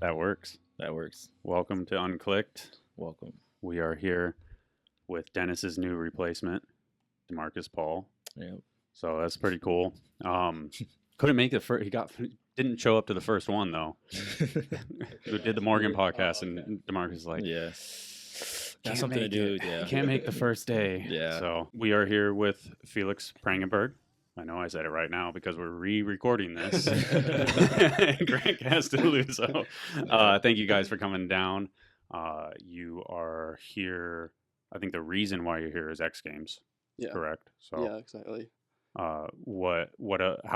That works. That works. Welcome to Unclicked. Welcome. We are here with Dennis's new replacement, Demarcus Paul. Yep. So that's pretty cool. Couldn't make the first. Didn't show up to the first one though. We did the Morgan podcast, and Demarcus is like, Yeah. Can't Got something to make do. it. Yeah. Can't make the first day. Yeah. So we are here with Felix Prangenberg. I know I said it right now because we're re-recording this. Grant Castelluzzo. Thank you guys for coming down. You are here. I think the reason why you're here is X Games. Yeah. Correct. So Yeah, exactly. how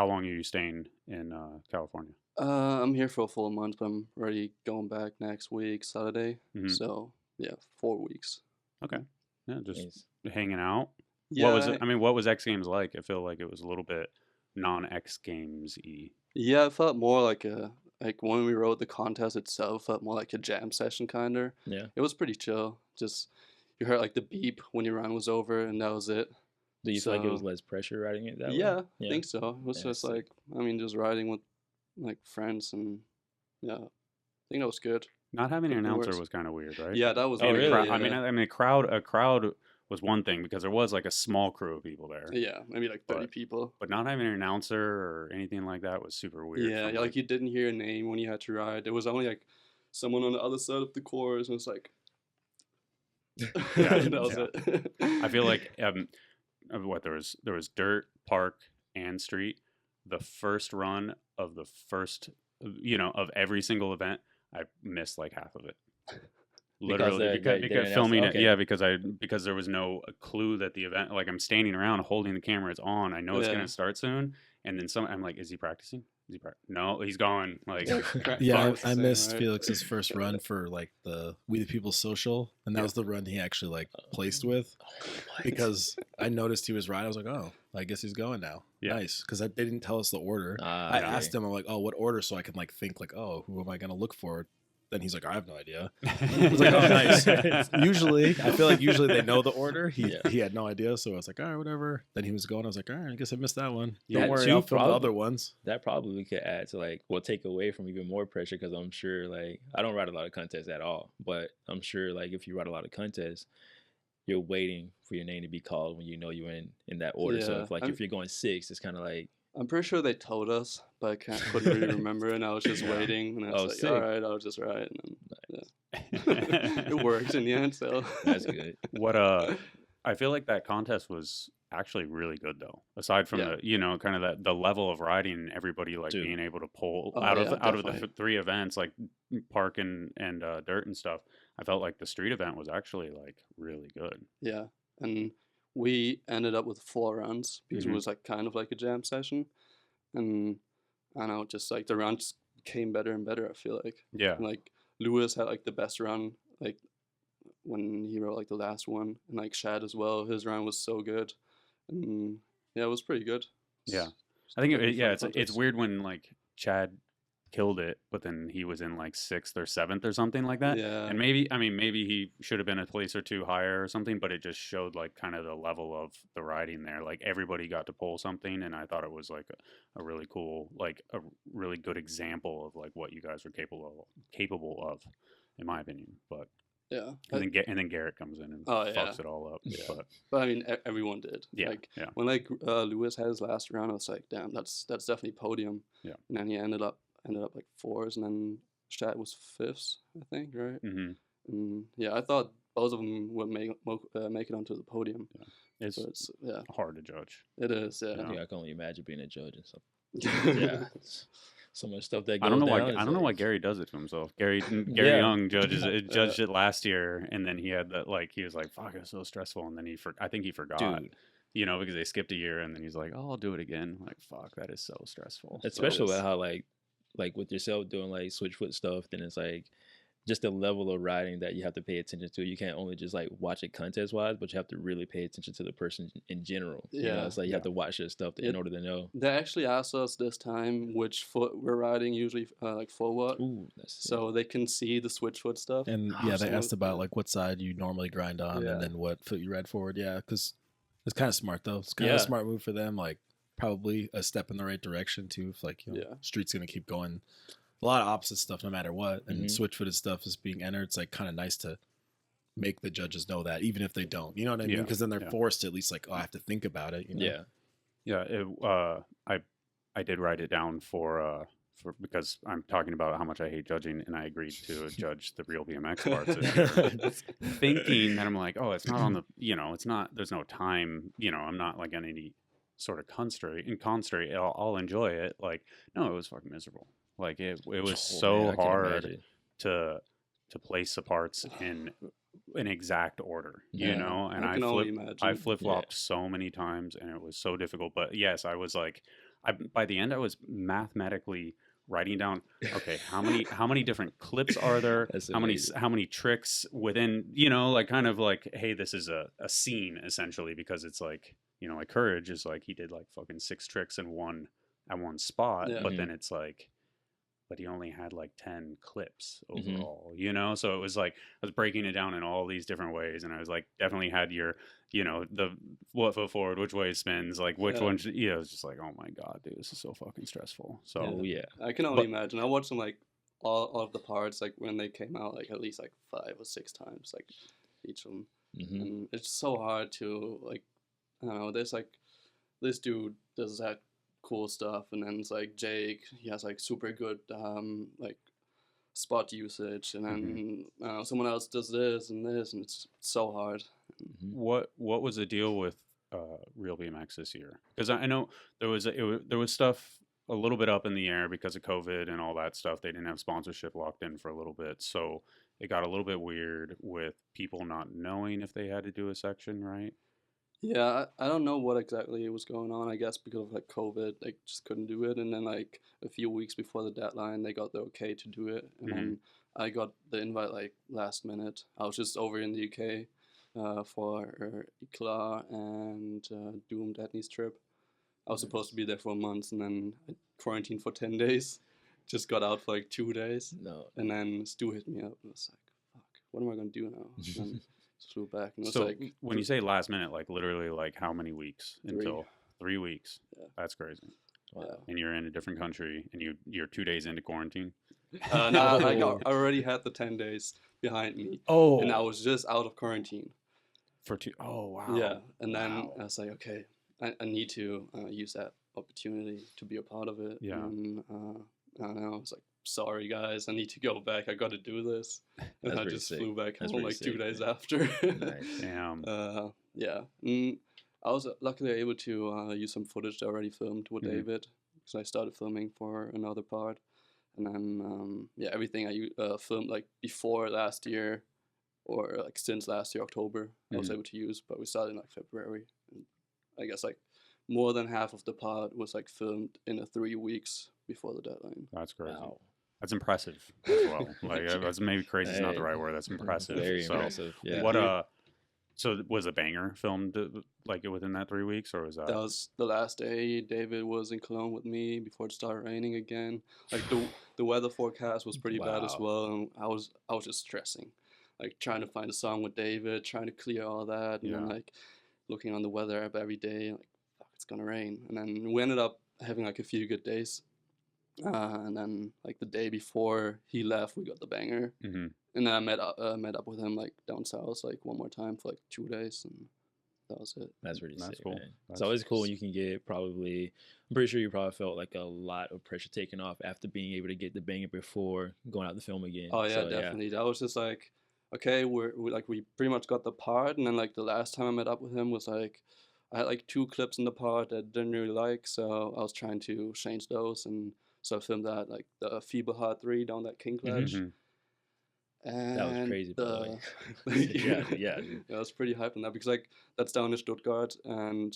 long are you staying in California? I'm here for a full month, but I'm already going back next week, Saturday. Mhm. So yeah, 4 weeks. Okay. Yeah, just Nice. hanging out. Yeah, What was it? I mean, what was X Games like? I feel like it was a little bit non-X Games-y. yeah, it felt more like when we rode the contest itself, felt more like a jam session kinda. Yeah. It was pretty chill. Just you heard like the beep when your run was over, and that was it. Do you feel like it was So- less pressure riding it that Yeah, way? I think so. It was Yeah, just sick. just riding with like friends, and yeah, I think that was good. Not having an It announcer works. was kind of weird, right? Yeah, that was Oh, weird. really? I mean, Yeah. a crowd was one thing because there was like a small crew of people there. Yeah, maybe like 30 But- people. But not having an announcer or anything like that was super weird. Yeah, from, yeah, like you didn't hear a name when you had to ride. There was only like someone on the other side of the course, and it's like, Yeah, that was it. I feel like there was dirt, park, and street. The first run of the first, of every single event, I missed like half of it. Literally, they because didn't filming announce- it, okay. yeah, because there was no clue that the event. Like I'm standing around holding the camera, it's on. I know it's Yeah. gonna start soon, and then I'm like, is he practicing? No, he's going. Like, Yeah, Fox I thing, missed right? Felix's first run for like the Wethepeople social, and that was the run he actually like placed with because I noticed he was riding. I was like, oh, I guess he's going now. Yeah. Nice, because they didn't tell us the order. I asked him, I'm like, oh, what order? So I can like think like, oh, who am I gonna look for? Then he's like, I have no idea. I was like, oh, nice. Usually, I feel like they know the order. He had no idea, so I was like, all right, whatever. Then he was going. I was like, all right, I guess I missed that one. Yeah, Don't worry, too, I'll film the probably. other ones. That probably could add to take away from even more pressure because I'm sure I don't ride a lot of contests at all, but I'm sure if you ride a lot of contests, you're waiting for your name to be called when you know you're in that order. So Yeah, if you're going 6, it's kind of like I'm pretty sure they told us, but I couldn't really remember, and I was just waiting, and I was Oh, like, sick. all right, I'll just ride, and then it worked in the end. So that's good. What I feel like that contest was actually really good though. Aside from Yeah. the kind of the level of riding and everybody Dude. being able to pull Oh, out yeah, of the definitely. 3 events like park and dirt and stuff. I felt like the street event was actually like really good. yeah, and we ended up with 4 runs because Mhm. it was like kind of like a jam session, and I don't know, just like the runs came better and better. I feel like. Yeah. And, like Lewis had like the best run, like when he rode like the last one, and like Shad as well. His run was so good, and yeah, it was pretty good. Yeah. I think Definitely fun it's contest. weird when like Chad killed it, but then he was in like 6th or 7th or something like that. Yeah, And maybe he should have been a place or 2 higher or something, but it just showed like kind of the level of the riding there. Like everybody got to pull something, and I thought it was like a really cool, like a really good example of like what you guys were capable of, in my opinion. But yeah. and then Garrett comes in and Oh, yeah. fucks it all up. Yeah. But But I mean, everyone did. yeah, Like yeah, when Lewis had his last round, I was like, damn, that's definitely podium. Yeah. And then he ended up like 4s, and then Shad was 5th, I think, right? hmm And yeah, I thought both of them would make it onto the podium. it's So it's yeah, hard to judge. it is. I Yeah. think I can only imagine being a judge and stuff. Yeah, so much stuff that goes I don't know why. down. I It's don't know why like- Gary does it to himself. Gary Yeah. Young judged it last year, and then he had that like he was like, "Fuck, it's so stressful," and then I think he forgot, Dude, because they skipped a year, and then he's like, "Oh, I'll do it again." Like, fuck, that is so stressful. especially is. with how like with yourself doing like switchfoot stuff, then it's like just the level of riding that you have to pay attention to. You can't only just like watch it contest wise, but you have to really pay attention to the person in general. You know, Yeah. it's like you have to watch their stuff in order to know. They actually asked us this time which foot we're riding, usually like forward, Ooh, that's sick. so they can see the switch foot stuff. And Oh, yeah, so they asked it- about like what side you normally grind on, Yeah. and then what foot you ride forward. Yeah, because it's kind of smart though. It's kind of Yeah. a smart move for them. Like probably a step in the right direction too. If like Yeah. street's gonna keep going a lot of opposite stuff no matter what, and switch-footed stuff is being entered. It's like kind of nice to make the judges know that, even if they don't. You know what I mean? Because then they're forced to at least like, oh, I have to think about it. You know? Yeah. I did write it down for because I'm talking about how much I hate judging, and I agreed to judge the Real BMX parts this year. Thinking that I'm like, oh, it's not on the, it's not, there's no time, I'm not like on any sort of constraint. I'll enjoy it. Like, no, it was fucking miserable. Like it was so hard to place the parts in an exact order, and I flip-flopped so many times, and it was so difficult. But yes, I was like, by the end I was mathematically writing down, okay, how many different clips are there, how many tricks within, like kind of like, hey, this is a scene essentially, because it's like, like Courage is like, he did like fucking 6 tricks in one spot, but then it's like, but he only had like 10 clips overall, So it was like, I was breaking it down in all these different ways. And I was like, definitely had your, the what foot forward, which way spins, like which one, it was just like, oh my God, dude, this is so fucking stressful. So I can only imagine. I watched them like all of the parts, like when they came out, like at least like 5 or 6 times, like each of them. And it's so hard to like, I don't know, there's like, this dude does that cool stuff, and then it's like Jake, he has like super good like spot usage, and then someone else does this, and it's so hard. What was the deal with Real BMX this year? Because I know there was stuff a little bit up in the air because of COVID and all that stuff. They didn't have sponsorship locked in for a little bit, so it got a little bit weird with people not knowing if they had to do a section, right? Yeah, I don't know what exactly was going on. I guess because of like COVID, they just couldn't do it. And then like a few weeks before the deadline, they got the okay to do it. And then I got the invite like last minute. I was just over in the UK for Eclat and Doom Datney's trip. I was supposed to be there for a month, and then I quarantined for 10 days. Just got out for like 2 days. No. And then Stu hit me up and was like, fuck, what am I going to do now? And flew back, and it was so like, when you say last minute, like literally like how many weeks? 3 weeks? That's crazy. Wow. And you're in a different country, and you're 2 days into quarantine. No, I already had the 10 days behind me. And I was just out of quarantine for 2. Oh wow. Yeah, and then I was like, okay, I need to use that opportunity to be a part of it. Yeah. And I don't know, I was like, sorry guys, I need to go back. I got to do this. And I just flew back home like 2 days after. Nice. Damn. Yeah. And I was luckily able to use some footage that I already filmed with David, because I started filming for another part. And then, everything I filmed like before last year, or like since last year, October, I was able to use, but we started in like February. And I guess like more than half of the part was like filmed in 3 weeks before the deadline. That's crazy. Wow. That's impressive as well. Like that's maybe crazy is not the right word. That's impressive. Very impressive. Yeah. What so was a banger filmed like within that 3 weeks, or was that? That was the last day. David was in Cologne with me before it started raining again. Like the weather forecast was pretty bad as well, and I was just stressing, like trying to find a song with David, trying to clear all that, and then like looking on the weather app every day, like fuck, it's gonna rain. And then we ended up having like a few good days. And then like the day before he left, we got the banger, and then I met up with him like down south like one more time for like 2 days, and that was it. That's pretty sick, cool. Man. It's always cool when you can get I'm pretty sure you probably felt like a lot of pressure taken off after being able to get the banger before going out to film again. Oh yeah, definitely. I was just like, okay, we pretty much got the part, and then like the last time I met up with him was like, I had like 2 clips in the part that I didn't really like, so I was trying to change those, and so I filmed that, like the Feeble Heart 3 down that King Ledge. And that was crazy, by the way. Yeah. I was pretty hyped on that, because like that's down in Stuttgart, and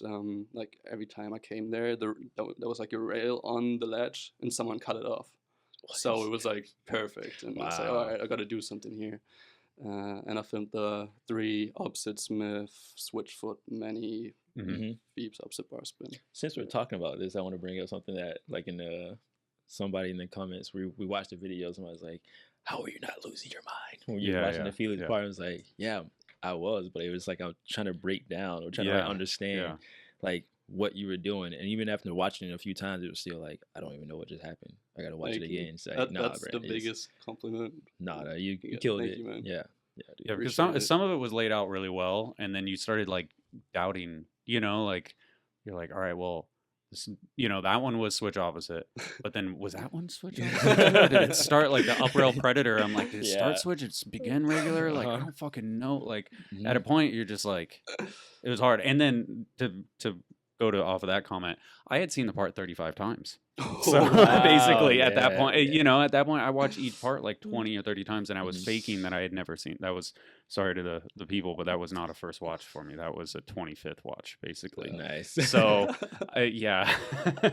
like every time I came there, there was like a rail on the ledge, and someone cut it off. So it was like perfect, and I was like, all right, I got to do something here. And I filmed the 3 opposite Smith, switchfoot, many Phoebes opposite bar spin. Since we're talking about this, I want to bring up something that like in somebody in the comments, we watched the video, someone was like, how are you not losing your mind when you're watching the Felix part? I was like, yeah, I was, but it was like I'm trying to break down or trying to like understand like what you were doing, and even after watching it a few times, it was still like, I don't even know what just happened. I gotta watch it again. It's like, nah, that's Brent, the biggest compliment. Nah, you killed it. You, man. Yeah, dude. Yeah, because some of it was laid out really well, and then you started like doubting, you know, like you're like, all right, well, this, you know, that one was switch opposite, but then was that one switch opposite? Did it start like the Uprail Predator? I'm like, did it start switch? It's begin regular? Like, I don't fucking know. Like, at a point, you're just like, it was hard. And then to go to off of that comment, I had seen the part 35 times. So basically at that point, you know, at that point I watched each part like 20 or 30 times, and I was faking that I had never seen. That was, sorry to the people, but that was not a first watch for me. That was a 25th watch basically. Nice. So yeah,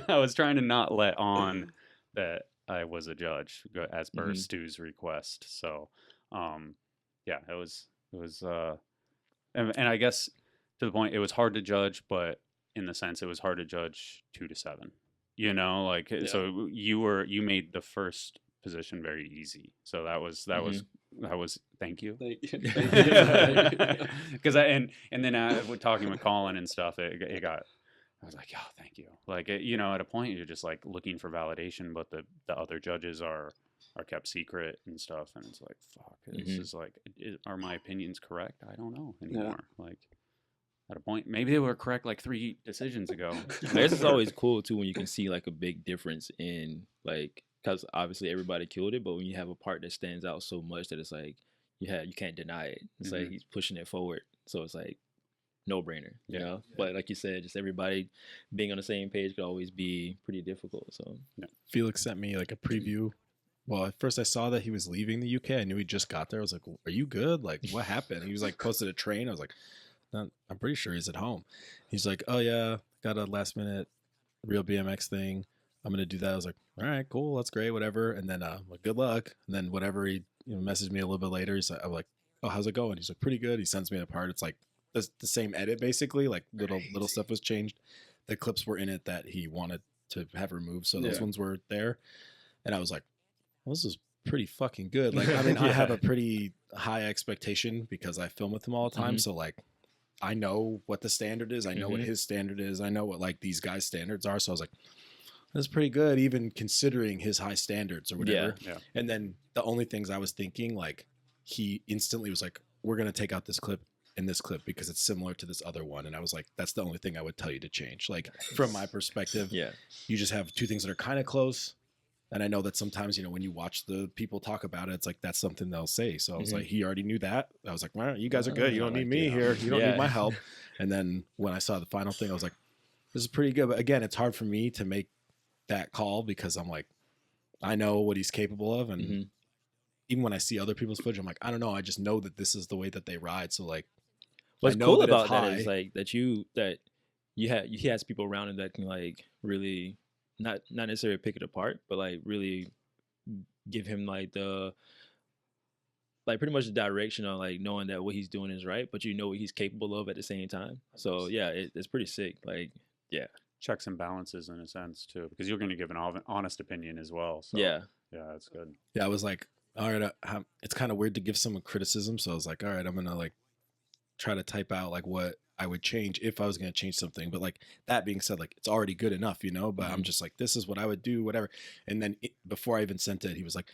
I was trying to not let on that I was a judge as per Stu's request. So yeah, it was and I guess to the point, it was hard to judge, but in the sense it was hard to judge 2 to 7. You know, like, so you made the first position very easy. So that was thank you. Thank you. Because and then talking with Colin and stuff, it got, I was like, oh, thank you. Like, you know, at a point you're just like looking for validation, but the other judges are kept secret and stuff, and it's like, fuck, this is like, are my opinions correct? I don't know anymore. Like, at a point, maybe they were correct like 3 decisions ago. This is always cool too when you can see like a big difference in, like, because obviously everybody killed it, but when you have a part that stands out so much that it's like you can't deny it. It's like he's pushing it forward, so it's like no brainer, you know. But like you said, just everybody being on the same page could always be pretty difficult. So Felix sent me like a preview. Well, at first I saw that he was leaving the UK. I knew he just got there. I was like, "Are you good? Like, what happened?" He was like posted a train. I was like, I'm pretty sure he's at home. He's like, oh yeah, got a last minute Real BMX thing. I'm gonna do that. I was like, all right, cool, that's great, whatever. And then like, good luck. And then whatever, he messaged me a little bit later. He's like, I'm like, oh, how's it going? He's like, pretty good. He sends me a part. It's like the same edit basically. Like little stuff was changed. The clips were in it that he wanted to have removed, so those ones were there. And I was like, well, this is pretty fucking good. Like, I mean, I have a pretty high expectation because I film with him all the time. So like, I know what the standard is. I know what his standard is. I know what like these guys' standards are. So I was like, that's pretty good, even considering his high standards or whatever. Yeah. And then the only things I was thinking, like, he instantly was like, we're going to take out this clip and this clip because it's similar to this other one. And I was like, that's the only thing I would tell you to change. Like, from my perspective, you just have 2 things that are kind of close. And I know that sometimes, you know, when you watch the people talk about it, it's like, that's something they'll say. So I was like, he already knew that. I was like, well, you guys are good. You don't need me here. You don't need my help. And then when I saw the final thing, I was like, this is pretty good. But again, it's hard for me to make that call because I'm like, I know what he's capable of. And even when I see other people's footage, I'm like, I don't know. I just know that this is the way that they ride. So like, what's cool about that is like that he has people around him that can like really not necessarily pick it apart, but like really give him like the pretty much the direction on like knowing that what he's doing is right, but you know what he's capable of at the same time. So yeah, it's pretty sick. Like, yeah, checks and balances in a sense too, because you're going to give an honest opinion as well. So yeah, that's good. Yeah, I was like, all right, it's kind of weird to give someone criticism, so I was like, all right, I'm gonna like try to type out like what I would change if I was going to change something. But like, that being said, like, it's already good enough, you know, but I'm just like, this is what I would do, whatever. And then before I even sent it, he was like,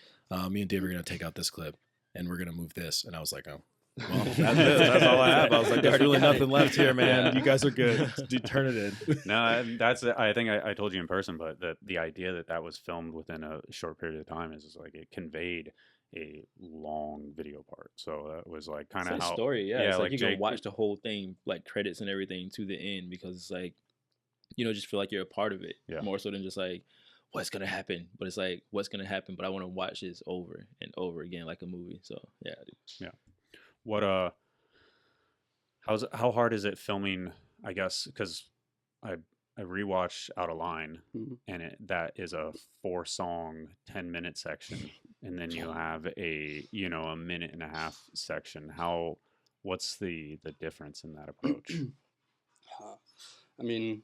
me and Dave are going to take out this clip and we're going to move this. And I was like, oh, well, that's it. That's all I have. I was like, there's really nothing left here, man. You guys are good. Dude, turn it in. No, that's it. I think I told you in person, but the idea that was filmed within a short period of time is just like, it conveyed a long video part. So that was like kind of how story. Yeah, it's like you can watch the whole thing, like credits and everything to the end, because it's like, you know, just feel like you're a part of it more so than just like what's gonna happen. But it's like, what's gonna happen, but I want to watch this over and over again like a movie. So yeah, dude. Yeah. What how hard is it filming? I guess because I rewatched Out of Line, and that is a 4-song 10-minute section, and then you have a 1.5-minute section. What's the difference in that approach? I mean,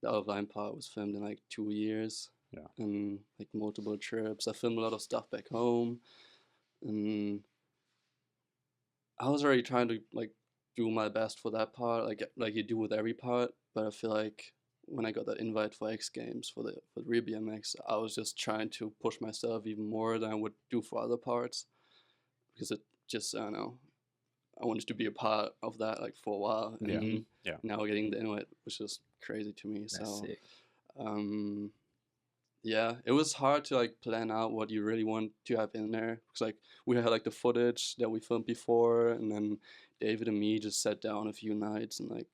the Out of Line part was filmed in like 2 years, and like multiple trips. I filmed a lot of stuff back home, and I was already trying to like do my best for that part, like you do with every part. But I feel like when I got that invite for X Games for the Real BMX, I was just trying to push myself even more than I would do for other parts, because it just, I don't know, I wanted to be a part of that like for a while. And now getting the invite was just crazy to me. That's sick. Yeah, it was hard to like plan out what you really want to have in there, because like we had like the footage that we filmed before, and then David and me just sat down a few nights and like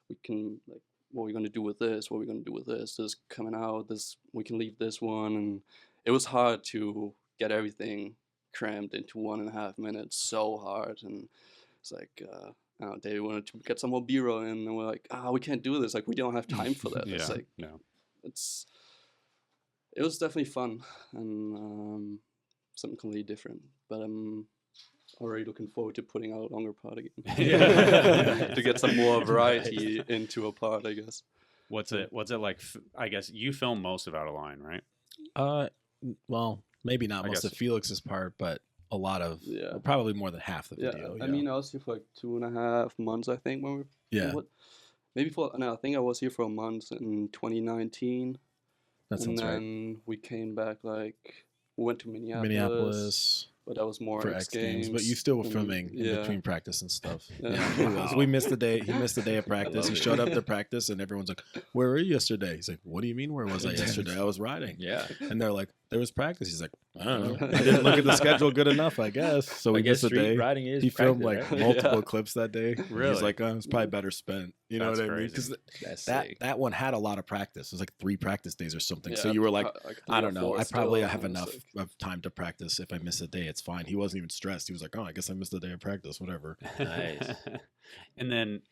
we can like, what we're gonna do with this, what we're gonna do with this coming out, this we can leave this one, and it was hard to get everything crammed into 1.5 minutes, so hard. And it's like I don't know, David wanted to get some more B-roll in, and we're like, we can't do this, like we don't have time for that. It's like it was definitely fun and something completely different. But I'm already looking forward to putting out a longer part again to get some more variety into a part, I guess. What's it like? I guess you film most of Out of Line, right? Well, maybe not most of Felix's part, but a lot of probably more than half the video. I mean, I was here for like 2.5 months, I think, when we I think I was here for a month in 2019. That sounds right. And then we came back, like, we went to Minneapolis. But that was more for X Games. But you still were filming in between practice and stuff. We missed the day. He missed the day of practice. He showed up to practice, and everyone's like, "Where were you yesterday?" He's like, "What do you mean? Where was I yesterday? I was riding." Yeah. And they're like, "There was practice." He's like, "I don't know. I didn't look at the schedule good enough, I guess." So we missed the day. Riding is he filmed practice, like multiple clips that day. Really? He's like, "It's probably better spent." You know what I mean? Because that one had a lot of practice. It was like 3 practice days or something. So you were like, I don't know. I probably have enough of time to practice. If I miss a day, it's fine. He wasn't even stressed. He was like, I guess I missed a day of practice, whatever. Nice. And then,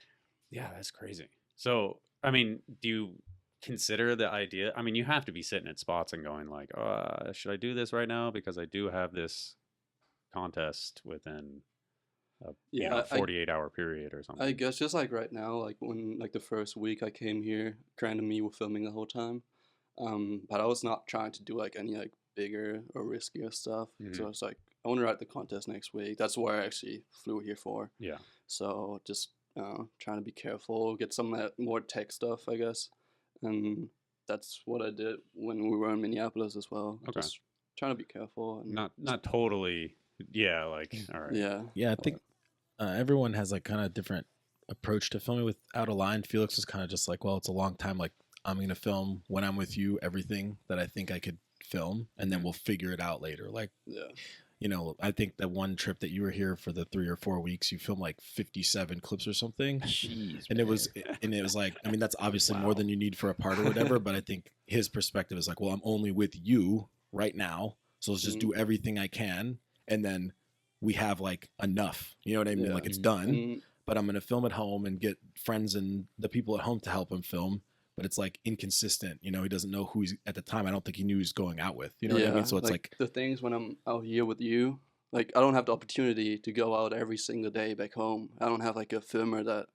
that's crazy. So, I mean, do you consider the idea? I mean, you have to be sitting at spots and going like, should I do this right now? Because I do have this contest within a 48-hour period or something. I guess just like right now, like when like the first week I came here, Grant and me were filming the whole time. But I was not trying to do like any like bigger or riskier stuff. So I was like, I want to ride the contest next week. That's what I actually flew here for. Yeah. So just trying to be careful, get some more tech stuff, I guess. And that's what I did when we were in Minneapolis as well. Okay. Just trying to be careful. And not totally. Yeah. Like, all right. Yeah. Yeah. I think everyone has like kind of different approach to filming with Out of Line. Felix was kind of just like, well, it's a long time. Like, I'm going to film when I'm with you, everything that I think I could film, and then we'll figure it out later. Like, you know, I think that one trip that you were here for the 3 or 4 weeks, you filmed like 57 clips or something. Jeez, and it was like, I mean, that's obviously more than you need for a part or whatever, but I think his perspective is like, well, I'm only with you right now, so let's just do everything I can, and then we have like enough, you know what I mean? Like it's done, but I'm going to film at home and get friends and the people at home to help him film. But it's like inconsistent, you know, he doesn't know who he's at the time. I don't think he knew he was going out with, you know what I mean? So it's like the things when I'm out here with you, like I don't have the opportunity to go out every single day back home. I don't have like a filmer that,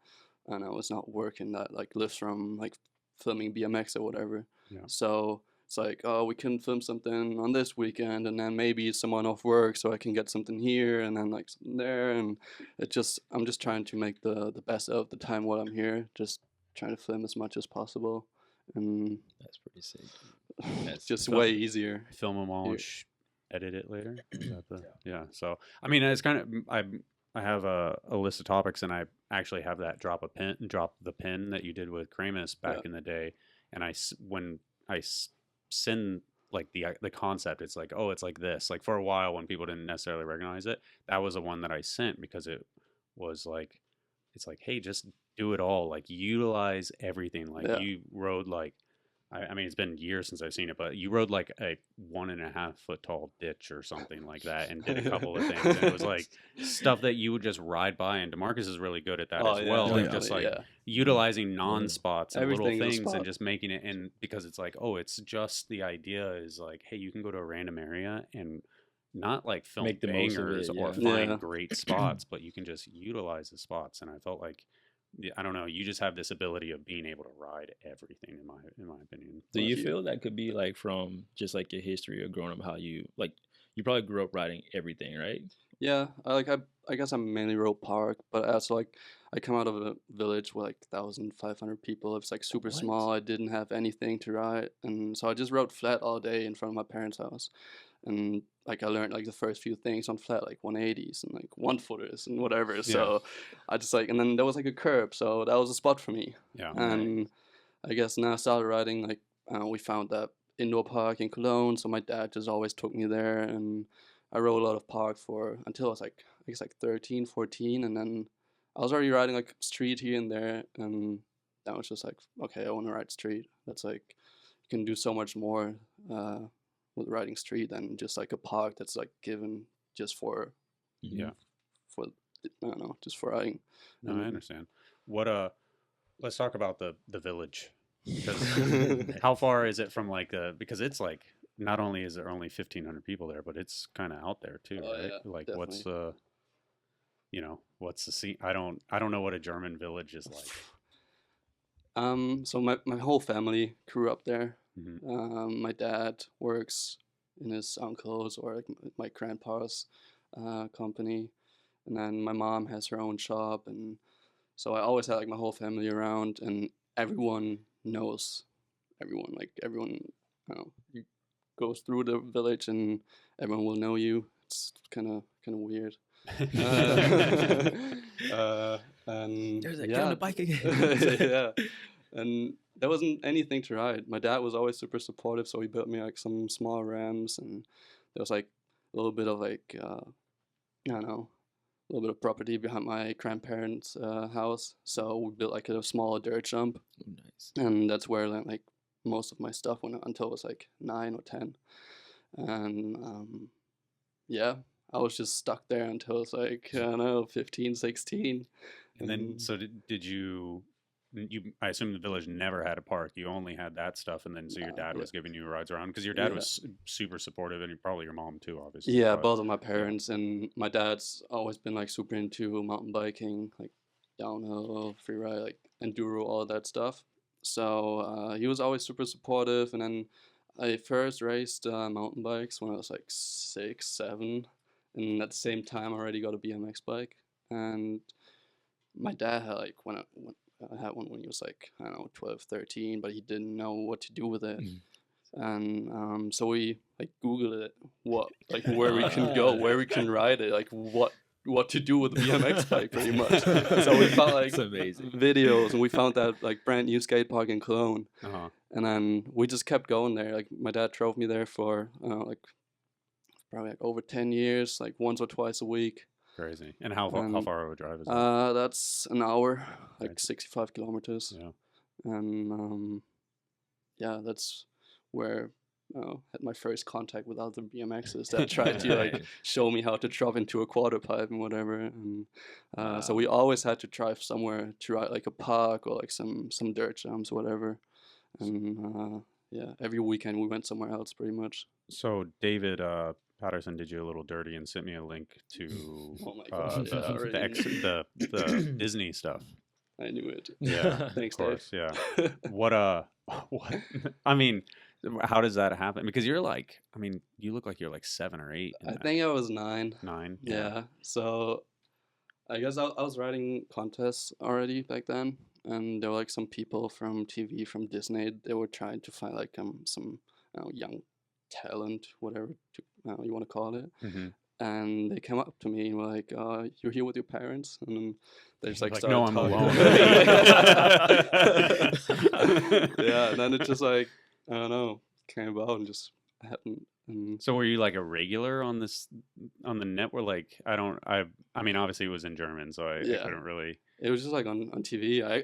I don't know, it's not working, that like lives from like filming BMX or whatever. Yeah. So it's like, we can film something on this weekend, and then maybe someone off work, so I can get something here and then like something there. And I'm just trying to make the best of the time while I'm here, just trying to film as much as possible. And that's pretty sick. That's just way easier. Film them all, edit it later. So I mean, it's kind of I have a list of topics, and I actually have that drop the pin that you did with Kramus back in the day. And when I send like the concept, it's like, it's like this. Like for a while when people didn't necessarily recognize it, that was the one that I sent, because it was like, it's like, hey, just do it all. Like utilize everything. Like you rode like, I mean, it's been years since I've seen it, but you rode like a 1.5 foot tall ditch or something like that, and did a couple of things. And it was like stuff that you would just ride by, and Demarcus is really good at that as well. Like just like utilizing non-spots and little things and just making it. And because it's like, it's just, the idea is like, hey, you can go to a random area and not like film bangers or find great spots, but you can just utilize the spots. And I felt like, I don't know, you just have this ability of being able to ride everything, in my opinion. Do you feel that could be like from just like your history of growing up, how you like You probably grew up riding everything, right? Yeah, I guess I mainly rode park, but also like I come out of a village with like 1,500 people. It's like super What? small. I didn't have anything to ride, and so I just rode flat all day in front of my parents' house, and like I learned like the first few things on flat, like 180s and like 1-footers and whatever. So I just like, and then there was like a curb, so that was a spot for me. Yeah. And I guess now I started riding like we found that indoor park in Cologne, so my dad just always took me there, and I rode a lot of park for until I was like I guess like 13, 14, and then I was already riding like street here and there, and that was just like, okay, I want to ride street. That's like you can do so much more with riding street than just like a park that's like given just for for I don't know, just for riding. No, I understand. What let's talk about the village. How far is it from like because it's like not only is there only 1,500 people there, but it's kind of out there too, right? Yeah, like definitely. what's what's the scene? I don't know what a German village is like. So my whole family grew up there. Mm-hmm. My dad works in his uncle's or like my grandpa's company, and then my mom has her own shop, and so I always had like my whole family around, and everyone knows everyone. Like everyone, you goes through the village, and everyone will know you. It's kind of weird. And there's that kid on the bike again. yeah, and there wasn't anything to ride. My dad was always super supportive, so he built me like some small ramps, and there was like a little bit of like I don't know, a little bit of property behind my grandparents' house, so we built like a small dirt jump. Oh, nice. And that's where like most of my stuff went until I was like 9 or 10, and yeah. I was just stuck there until I was like, I don't know, 15, 16. And then, so did you, I assume the village never had a park. You only had that stuff. And then, so your dad was giving you rides around because your dad was super supportive, and probably your mom too, obviously. Yeah, both of my parents. And my dad's always been like super into mountain biking, like downhill, freeride, like enduro, all that stuff. So he was always super supportive. And then I first raced mountain bikes when I was like 6, 7. And at the same time, I already got a BMX bike. And my dad had like I had one when he was like, I don't know, 12, 13, but he didn't know what to do with it. And so we like Googled it, where we can go, where we can ride it, like what to do with the BMX bike, pretty much. So we found like videos, and we found that like brand new skate park in Cologne. And then we just kept going there. Like my dad drove me there for like probably like over 10 years, like once or twice a week. Crazy. And how far of a drive is that? That's an hour, like 65 kilometers. Yeah. And yeah, that's where I had my first contact with other BMXers that tried to like show me how to drop into a quarter pipe and whatever. And so we always had to drive somewhere to ride like a park or like some dirt jumps or whatever. And yeah, every weekend we went somewhere else pretty much. So David Patterson did you a little dirty and sent me a link to the Disney stuff. I knew it. Yeah, thanks, of course. Dave. Yeah. What? I mean, how does that happen? Because you're like, I mean, you look like you're like 7 or 8. I think I was 9. 9. Yeah. So I guess I was riding contests already back then, and there were like some people from TV from Disney. They were trying to find like some young talent, whatever you want to call it. Mm-hmm. And they came up to me and were like, "You're here with your parents?" And then they just like started "No, I'm alone." Yeah, and then it just like I don't know, came about and just happened. And so were you like a regular on the network? Like I mean, obviously it was in German, so I couldn't really. It was just like on TV. I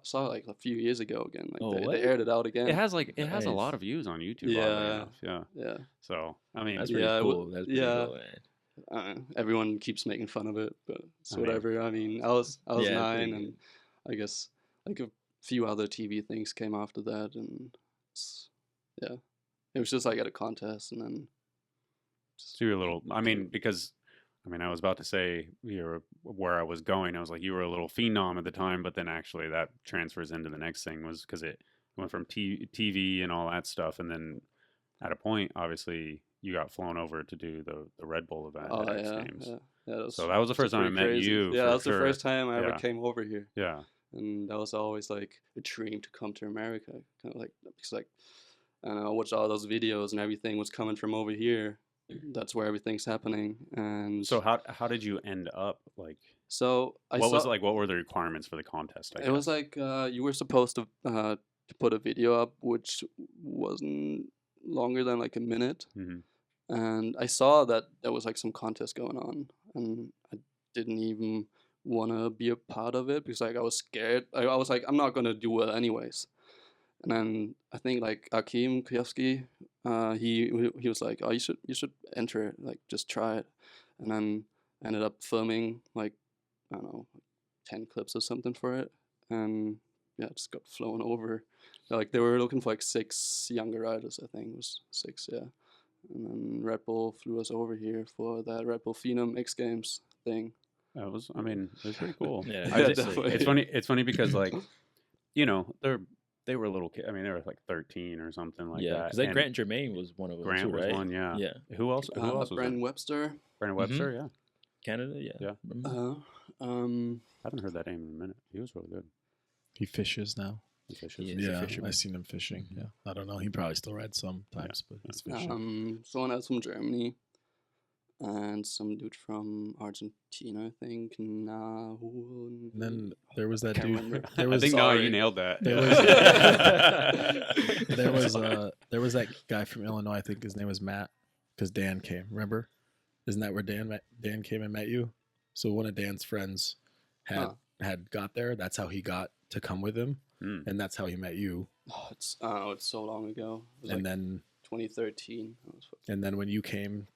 saw it like a few years ago again. Like they aired it out again. It has a lot of views on YouTube. Yeah, yeah. So I mean, that's pretty cool. That's pretty cool, man. Everyone keeps making fun of it, but it's whatever. I mean, I was 9, and I guess like a few other TV things came after that, and it was just like at a contest, and then just do a little. I mean, because. I mean, I was about to say where I was going. I was like, you were a little phenom at the time, but then actually that transfers into the next thing was because it went from TV and all that stuff, and then at a point, obviously, you got flown over to do the Red Bull event at X Games. Yeah, so that was the first time I met crazy. you. Yeah, that was sure. the first time I ever came over here. Yeah. And that was always like a dream to come to America. Kind of like, because like, I don't know, I watched all those videos and everything was coming from over here. That's where everything's happening. And so how did you end up like? So what were the requirements for the contest? I guess? Was like you were supposed to put a video up, which wasn't longer than like a minute. Mm-hmm. And I saw that there was like some contest going on, and I didn't even want to be a part of it because like I was scared. I was like, I'm not gonna do well anyways. And then I think like Akim Kuyevsky, he was like, oh, you should enter it, like just try it. And then I ended up filming like, I don't know, 10 clips or something for it, and yeah, just got flown over. Like they were looking for like 6 younger riders, I think it was 6, yeah. And then Red Bull flew us over here for that Red Bull Phenom X Games thing. It was pretty cool. Yeah, definitely. It's funny because like, you know, they were little kids. I mean, they were like 13 or something like that. Yeah, because like Grant Germain was one of them. Grant too, was right? one, yeah. Yeah. Who else was Brandon there? Webster. Brandon Webster, yeah. Canada, yeah. Yeah. I haven't heard that name in a minute. He was really good. He fishes now. He fishes. Yeah, I've seen him fishing. Yeah, I don't know. He probably still rides sometimes, but he's fishing. Someone else from Germany, and some dude from Argentina, I think. And then there was that dude. Remember. I think you nailed that. There was that guy from Illinois. I think his name was Matt, because Dan came. Remember? Isn't that where Dan came and met you? So one of Dan's friends had got there. That's how he got to come with him, and that's how he met you. Oh, it's so long ago. It was and like then 2013. And then when you came,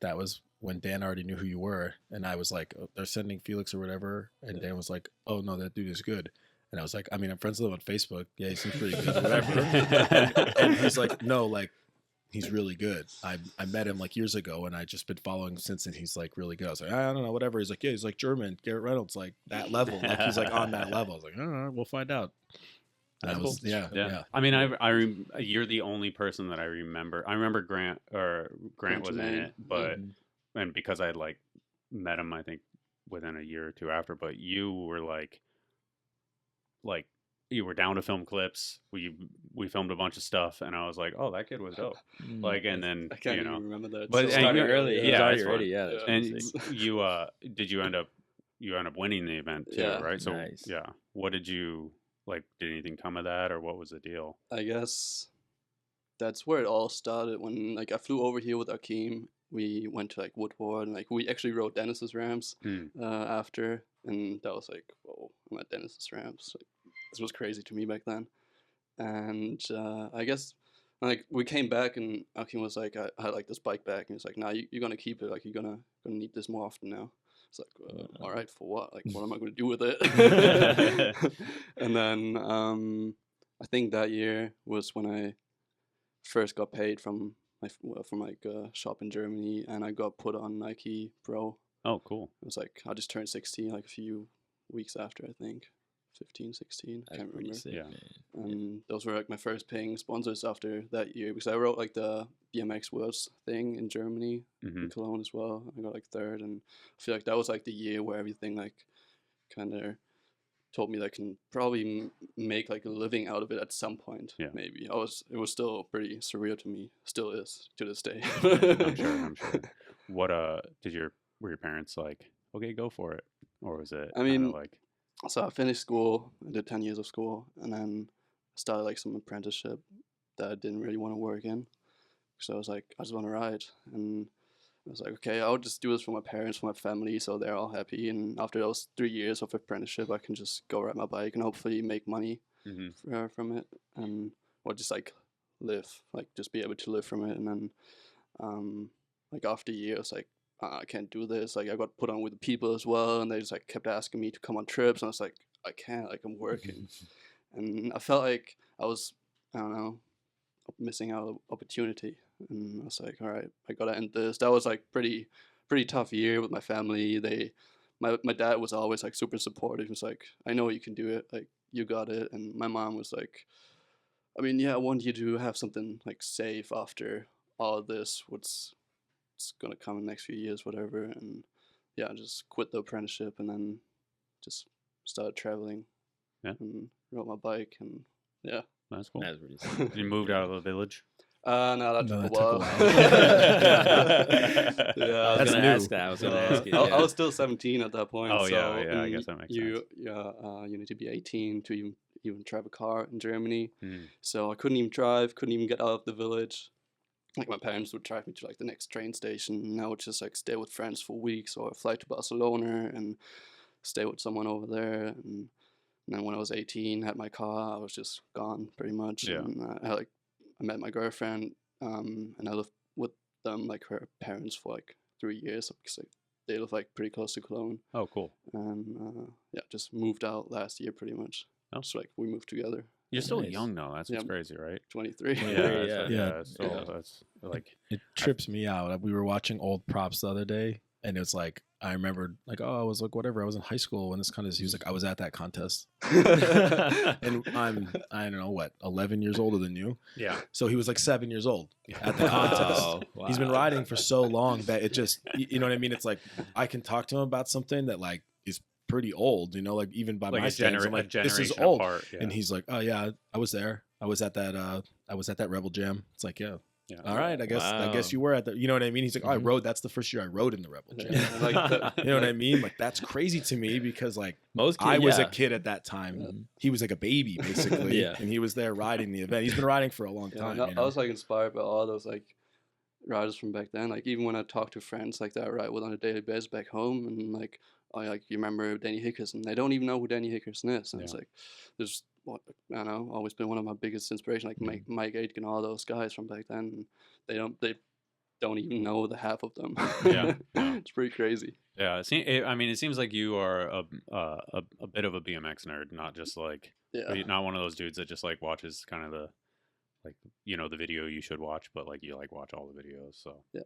that was when Dan already knew who you were, and I was like, oh, they're sending Felix or whatever, and Dan was like, oh no, that dude is good. And I was like, I mean, I'm friends with him on Facebook. Yeah, he seems pretty good, whatever. and he's like, no, like, he's really good. I met him like years ago, and I just been following him since, and he's like really good. I was like, I don't know, whatever. He's like, yeah, he's like German, Garrett Reynolds, like that level. Like he's like on that level. I was like, all right, we'll find out. And That's I was, cool. yeah. I mean, you're the only person that I remember. I remember Grant was in it, but and because I had like met him, I think within a year or two after. But you were like you were down to film clips. We filmed a bunch of stuff, and I was like, "Oh, that kid was dope." Like, and then I can't even remember that. But It started early. Yeah, already. Yeah. And you did you end up winning the event too, right? So nice. yeah, what did you like? Did anything come of that, or what was the deal? I guess that's where it all started. When like I flew over here with Akeem, we went to like Woodward, and like we actually rode Dennis's ramps after, and that was like, whoa, I'm at Dennis's ramps. Like, this was crazy to me back then. And I guess like we came back, and Akeem was like, I had like this bike back, and he's like, nah, you're gonna keep it. Like you're gonna need this more often now. It's like, all right, for what? Like, what am I gonna do with it? And then I think that year was when I first got paid from like a shop in Germany, and I got put on Nike Pro. Oh, cool. It was like I just turned 16 like a few weeks after, I think. 15, 16, I can't remember. Sick, Yeah. And those were like my first paying sponsors after that year, because I wrote like the BMX Worlds thing in Germany, in Cologne as well. I got like third, and I feel like that was like the year where everything like kind of told me that I can probably make like a living out of it at some point. Yeah. Maybe it was still pretty surreal to me. Still is to this day. I'm sure. What were your parents like, okay, go for it, or was it? I mean, like. So I finished school. I did 10 years of school, and then started like some apprenticeship that I didn't really want to work in. So I was like, I just want to ride, and I was like, okay, I'll just do this for my parents, for my family, so they're all happy. And after those 3 years of apprenticeship, I can just go ride my bike and hopefully make money from it, and or just like live, like just be able to live from it. And then like after years, like I can't do this. Like I got put on with the people as well, and they just like kept asking me to come on trips, and I was like, I can't. Like I'm working, and I felt like I was, I don't know, missing out on opportunity. And I was like, all right, I gotta end this. That was like pretty tough year with my family. My dad was always like super supportive. He was like, I know you can do it. Like you got it. And my mom was like, I mean, yeah, I want you to have something like safe after all of this. What's gonna come in the next few years, whatever, and yeah, just quit the apprenticeship and then just started traveling. Yeah. And rode my bike, and yeah. That's cool. That's really sick. You moved out of the village? No, that No, took that a took a while. while. Yeah, I was That's gonna new. ask that. I was gonna ask it. I was still 17 at that point. Oh, so, yeah, yeah, I guess that makes sense. You need to be 18 to even drive a car in Germany. Mm. So I couldn't even drive, couldn't even get out of the village. Like my parents would drive me to like the next train station, and I would just like stay with friends for weeks, or fly to Barcelona and stay with someone over there. And then when I was 18, had my car, I was just gone pretty much. Yeah. And I met my girlfriend, and I lived with them, like her parents, for like 3 years because like, they live like pretty close to Cologne. Oh, cool. And yeah, just moved out last year pretty much. Oh. So like we moved together. You're still Nice. young though. That's what's Yeah. crazy, right? 23. Yeah. Yeah. So Yeah. that's like It trips me out. We were watching old props the other day, and it's like I remembered, like, oh, I was like, whatever. I was in high school when this contest. He was like, I was at that contest, and I don't know what, 11 years older than you. yeah. So he was like 7 years old at the contest. Wow. He's been riding for so long that it just, you know what I mean? It's like I can talk to him about something that like is pretty old, you know, like even by Like my standards, I'm a like, this is generation old. apart. Yeah. And he's like, oh yeah, I was there. I was at that Rebel Jam. It's like, yeah. Yeah. All right, I guess Wow. you were at the, you know what I mean? He's like, oh, I Mhm. rode. That's the first year I rode in the Rebel Jam. Yeah, like You know what I mean? Like that's crazy to me because like Most kids, I was yeah. a kid at that time. Mhm. He was like a baby basically, Yeah. and he was there riding the event. He's been riding for a long Yeah, time. no, you I know? was like inspired by all those like riders from back then. Like even when I talk to friends like that I ride with on a daily basis back home, and like you remember Danny Hickerson? They don't even know who Danny Hickerson is, and it's Yeah. like there's what I don't know, always been one of my biggest inspiration. Like Mike Aitken, all those guys from back then. They don't even know the half of them. Yeah, yeah. It's pretty crazy. Yeah, I mean, it seems like you are a bit of a BMX nerd, not just like Yeah. not one of those dudes that just like watches kind of the like the video you should watch, but like you like watch all the videos. So Yeah.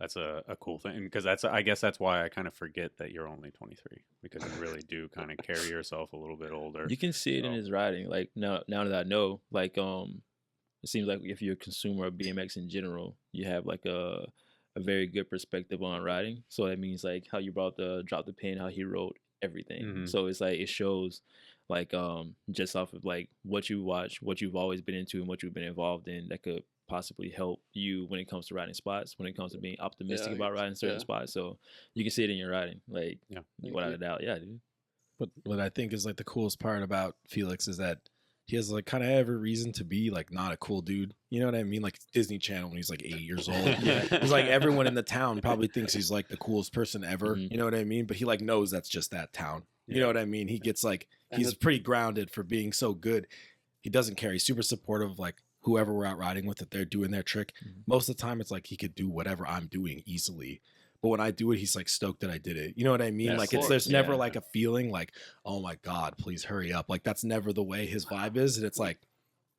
that's a cool thing because I guess that's why I kind of forget that you're only 23 because you really do kind of carry yourself a little bit older. You can see it in So- his riding. Like now that I know, like it seems like if you're a consumer of BMX in general, you have like a very good perspective on riding. So that means like how you brought the drop the pin, how he rode everything. Mhm. So it's like it shows like just off of like what you watch, what you've always been into, and what you've been involved in that could possibly help you when it comes to riding spots, when it comes to being optimistic Yeah, about riding certain yeah. spots. So you can see it in your riding, like Yeah. without you. a doubt. Yeah, dude. But what I think is like the coolest part about Felix is that he has like kind of every reason to be like not a cool dude. You know what I mean? Like Disney Channel when he's like 8 years old. Yeah. It's like everyone in the town probably thinks he's like the coolest person ever. Mhm. You know what I mean? But he like knows that's just that town. You know what I mean? He gets like, And he's pretty grounded for being so good. He doesn't care. He's super supportive of like whoever we're out riding with, that they're doing their trick. Mhm. Most of the time it's like he could do whatever I'm doing easily. But when I do it, he's like stoked that I did it. You know what I mean? Yeah, like of it's there's course. never Yeah. like a feeling like, oh my God, please hurry up. Like that's never the way his vibe is. And it's like,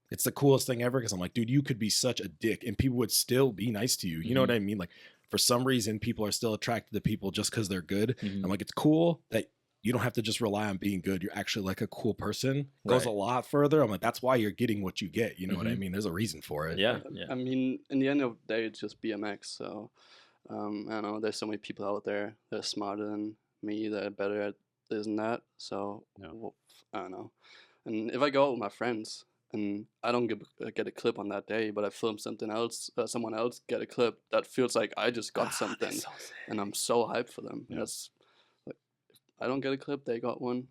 it's the coolest thing ever because I'm like, dude, you could be such a dick and people would still be nice to you. You know what I mean? Like for some reason, people are still attracted to people just because they're good. Mhm. I'm like, it's cool that you don't have to just rely on being good. You're actually like a cool person. Goes Right. a lot further. I'm like, that's why you're getting what you get. You know what I Mhm. mean? There's a reason for it. Yeah, yeah. I mean, in the end of the day, it's just BMX. So I don't know. There's so many people out there that are smarter than me, that are better at this and that. So Yeah. well, I don't know. And if I go out with my friends and I don't get a clip on that day, but I film something else, someone else get a clip, that feels like I just got something, and I'm so hyped for them. Yeah. That's like, if I don't get a clip, they got one.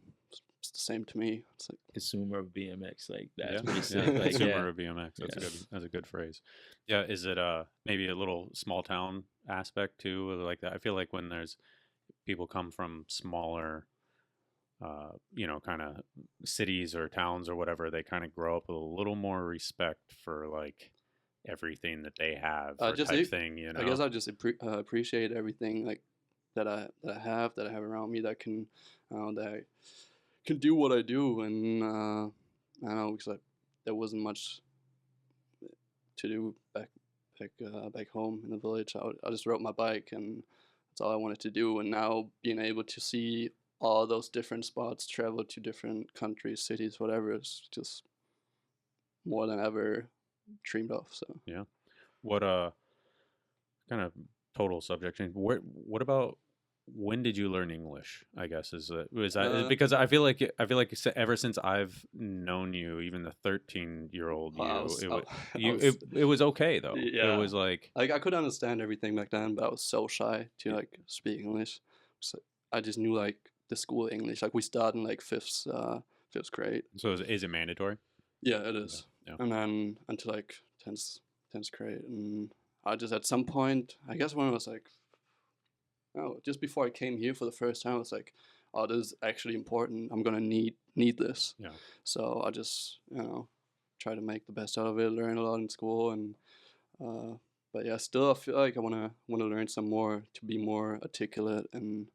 It's the same to me. It's like, Consumer of BMX, like that's Yeah, pretty yeah. sick. Like, Consumer yeah. of BMX. That's Yeah. a good phrase. Yeah, is it maybe a little small town aspect too, or like that? I feel like when there's people come from smaller, kind of cities or towns or whatever, they kind of grow up with a little more respect for like everything that they have, or just type e- thing. You know, I guess I just appreciate everything like that I have around me that can do what I do, and I don't know, because there wasn't much to do back home in the village. I just rode my bike, and that's all I wanted to do. And now being able to see all those different spots, travel to different countries, cities, whatever, is just more than ever dreamed of. So yeah. What kind of total subject change? What about when did you learn English? I guess was that because I feel like ever since I've known you, even the 13-year-old it was okay though. Yeah. It was like I could understand everything back then, but I was so shy to like speak English. So I just knew like the school English. Like we start in like fifth grade. So is it mandatory? Yeah, it is. Yeah. And then until like 10th grade, and I just at some point, I guess when I was like, just before I came here for the first time, I was like, oh, this is actually important. I'm gonna need this. Yeah. So I just try to make the best out of it, learn a lot in school, and but yeah, still I feel like I wanna learn some more to be more articulate and.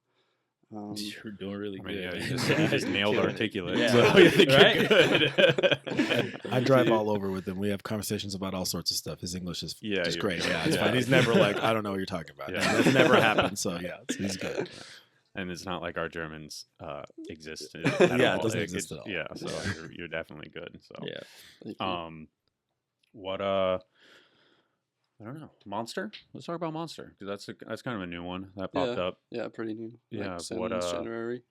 You're doing really good. Yeah, you just nailed articulate. Yeah. So I think you're good. I drive all over with him. We have conversations about all sorts of stuff. His English is just great. Yeah, it's fine. He's never like, I don't know what you're talking about. Yeah. That's never happened. So yeah, he's good. And it's not like our Germans exist. Yeah, it doesn't exist at all. Yeah, so you're definitely good. So yeah. What I don't know. Monster? Let's talk about Monster because that's kind of a new one that popped up. Yeah, pretty new. Yeah, like since January.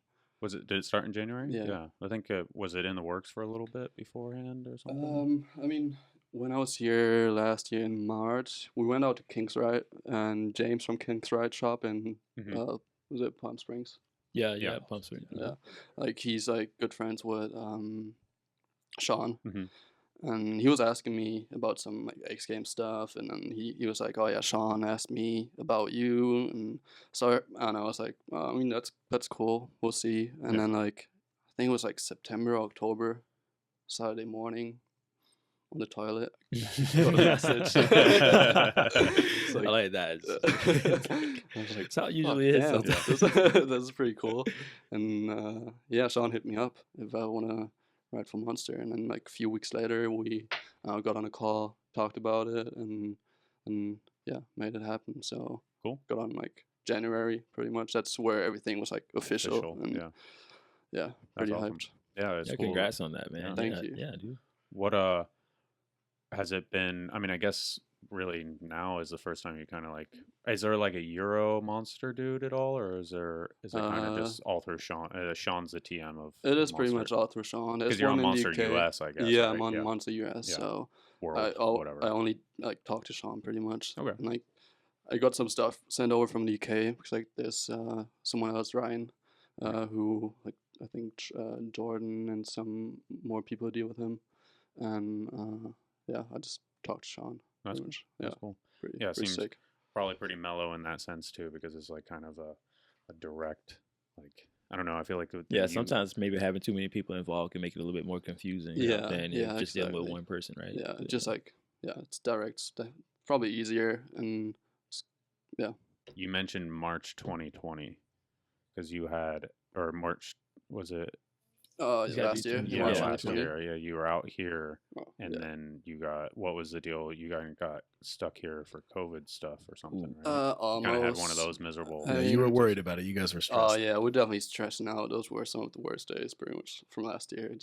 Did it start in January? Yeah. I think was it in the works for a little bit beforehand or something? I mean, when I was here last year in March, we went out to King's Ride, and James from King's Ride shop in was it Palm Springs? Yeah, Palm Springs. Yeah, like he's like good friends with Sean. And he was asking me about some like X Games stuff, and then he was like, "Oh yeah, Sean asked me about you," and so and I was like, I mean that's cool. We'll see. And then like I think it was like September, October, Saturday morning, on the toilet, got a message. I like that. That's how it usually is. That's pretty cool. And Sean hit me up if I want to ride for Monster, and then like a few weeks later we got on a call, talked about it, and made it happen. So cool. Got on like January pretty much. That's where everything was like official. And yeah, pretty awesome. Hyped. Yeah, it's cool. Congrats on that, man. Thank you. Yeah, dude. What has it been? I mean, I guess really now is the first time you kind of like. Is there like a Euro Monster dude at all, or is it kind of just all through Sean? Sean's the TM of. It is pretty much all through Sean. Because you're on Monster US, I guess. Yeah, I'm on Monster US. Yeah. So whatever. I only like talk to Sean pretty much. Okay. And, like I got some stuff sent over from the UK because like there's someone else, Ryan, who like I think Jordan and some more people deal with him, and I just talked to Sean. That's cool. Pretty seems sick. Probably pretty mellow in that sense too, because it's like kind of a direct, like I don't know. I feel like sometimes maybe having too many people involved can make it a little bit more confusing. Than just dealing with one person, right? Yeah, just like it's direct. It's probably easier, and You mentioned March 2020 because you had, or March was it? Last year. Yeah, last year. Yeah, you were out here, and then you got, what was the deal? You got stuck here for COVID stuff or something, right? Almost. Kind of had one of those miserable. You were worried about it. You guys were stressed. Oh yeah, we're definitely stressing out. Those were some of the worst days, pretty much from last year.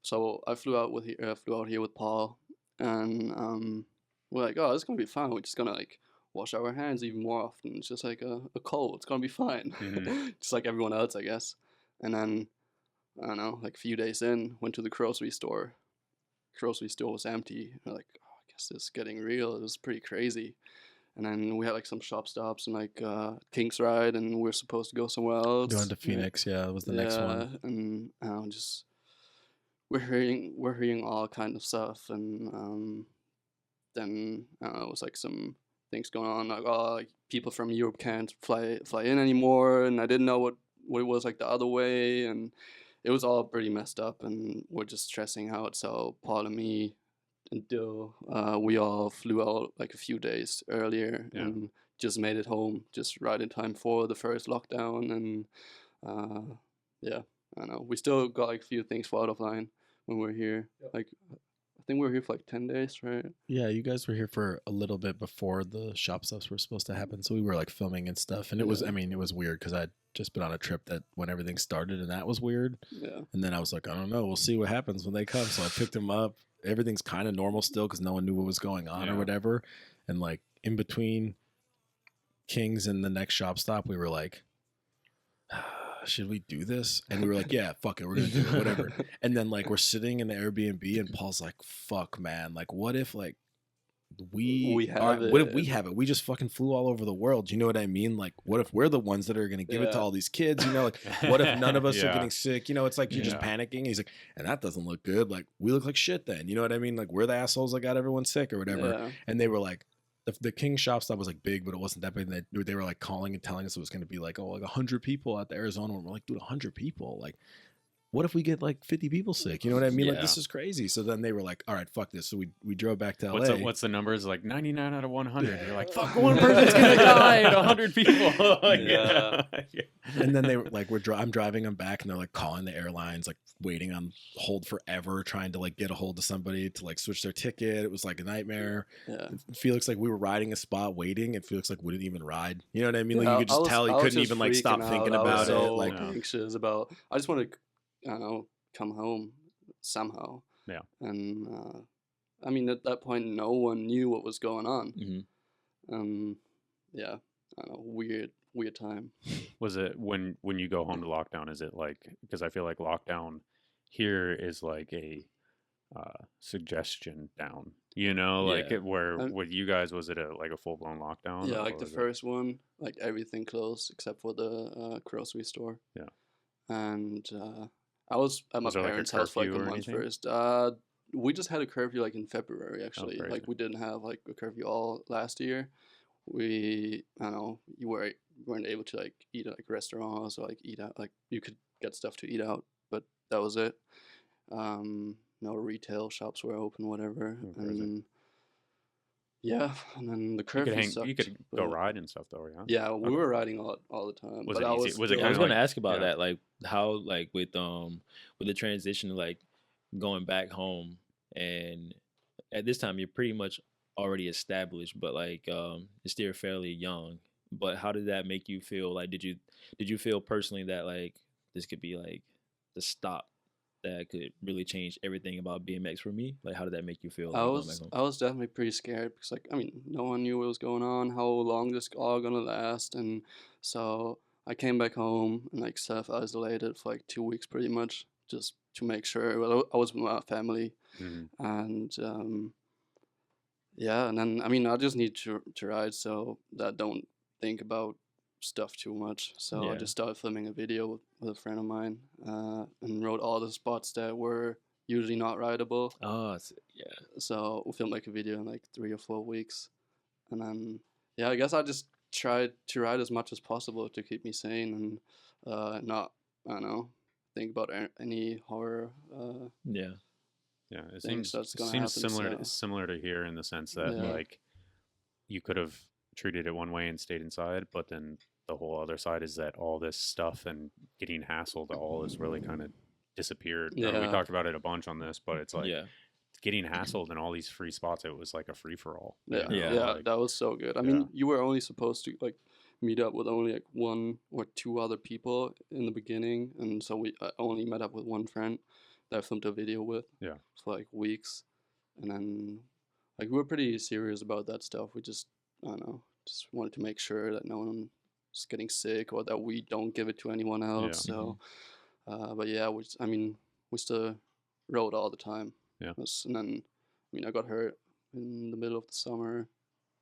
So I flew out here with Paul, and we're like, oh, it's gonna be fine. We're just gonna like wash our hands even more often. It's just like a cold. It's gonna be fine, just like everyone else, I guess. And then I don't know, like a few days in, went to the grocery store. Grocery store was empty. We're like, oh, I guess this is getting real. It was pretty crazy. And then we had like some shop stops and like King's Ride, and we're supposed to go somewhere else. Going to Phoenix, it was the next one. And just we're hearing all kind of stuff, and then it was like some things going on, like people from Europe can't fly in anymore, and I didn't know what it was like the other way, and it was all pretty messed up, and we're just stressing out. So Paul and me and Dill, we all flew out like a few days earlier and just made it home just right in time for the first lockdown. And I don't know, we still got like a few things for out of line when we're here. Like I think we were here for like 10 days, right? Yeah, you guys were here for a little bit before the shop stuffs were supposed to happen, so we were like filming and stuff, and it was, I mean, it was weird because I'd just been on a trip that when everything started, and that was weird. Yeah. And then I was like, I don't know, we'll see what happens when they come. So I picked them up. Everything's kind of normal still because no one knew what was going on or whatever. And like in between Kings and the next shop stop, we were like, should we do this? And we were like, yeah, fuck it, we're gonna do it, whatever. And then like we're sitting in the Airbnb and Paul's like, fuck man, like what if like we have it? What if we have it? We just fucking flew all over the world. You know what I mean? Like what if we're the ones that are gonna give it to all these kids? You know, like what if none of us are getting sick? You know, it's like you're just panicking. He's like, and that doesn't look good. Like we look like shit then. You know what I mean? Like we're the assholes that got everyone sick or whatever. And they were like, the King shop stop was like big, but it wasn't that big. They were like calling and telling us it was going to be like, oh, like 100 people at the Arizona. And we're like, dude, 100 people. Like, what if we get like 50 people sick? You know what I mean? Like, this is crazy. So then they were like, all right, fuck this. So we drove back to LA. What's the numbers? Like 99 out of 100. You're like, fuck, one person's going to die at 100 people. Like, And then they were like, I'm driving them back and they're like calling the airlines, like waiting on hold forever, trying to like get a hold of somebody to like switch their ticket. It was like a nightmare. Felix, like we were riding a spot waiting and Felix like wouldn't even ride. You know what I mean? Like you could just tell he couldn't even like stop thinking about it. Like anxious about, I just want to, I don't know, come home somehow. Yeah. And I mean, at that point, no one knew what was going on. Yeah, I don't know, weird time. Was it when you go home to lockdown? Is it like, because I feel like lockdown here is like a suggestion down. You know, like where with you guys, was it like a full blown lockdown? Yeah, like the first one, like everything closed except for the grocery store. Yeah. And I was at my parents' house for like a month first. We just had a curfew like in February, actually. Like we didn't have like a curfew all last year. I don't know, you weren't able to like eat at like restaurants or like eat out, like you could get stuff to eat out, but that was it. No retail shops were open, whatever. And yeah, and then the curfew sucked. You could go ride and stuff though, yeah? Yeah, we were riding all the time. Was it easy? I was going to ask about that, like how, like with the transition, like going back home, and at this time you're pretty much already established, but like you're still fairly young. But how did that make you feel? Like, did you feel personally that like this could be like the stop that could really change everything about BMX for me? Like, how did that make you feel? I was definitely pretty scared because, like, I mean, no one knew what was going on, how long this all gonna last, and so I came back home and like self-isolated for like 2 weeks pretty much, just to make sure. Well, I was with my family, and yeah, and then I mean, I just need to ride so that I don't think about stuff too much. So I just started filming a video with a friend of mine, and wrote all the spots that were usually not rideable. So we filmed like a video in like 3 or 4 weeks, and then I guess I just tried to ride as much as possible to keep me sane and not, I don't know, think about any horror. Yeah, it seems similar to here in the sense that like you could have treated it one way and stayed inside, but then the whole other side is that all this stuff and getting hassled all is really kind of disappeared. We talked about it a bunch on this, but it's like getting hassled in all these free spots, it was like a free for all. Like, that was so good. I mean, you were only supposed to like meet up with only like 1 or 2 other people in the beginning, and so I only met up with one friend that I filmed a video with for like weeks, and then like we were pretty serious about that stuff. We just, I don't know, just wanted to make sure that no one was getting sick or that we don't give it to anyone else. So but yeah, we still rode all the time. And then I mean, I got hurt in the middle of the summer,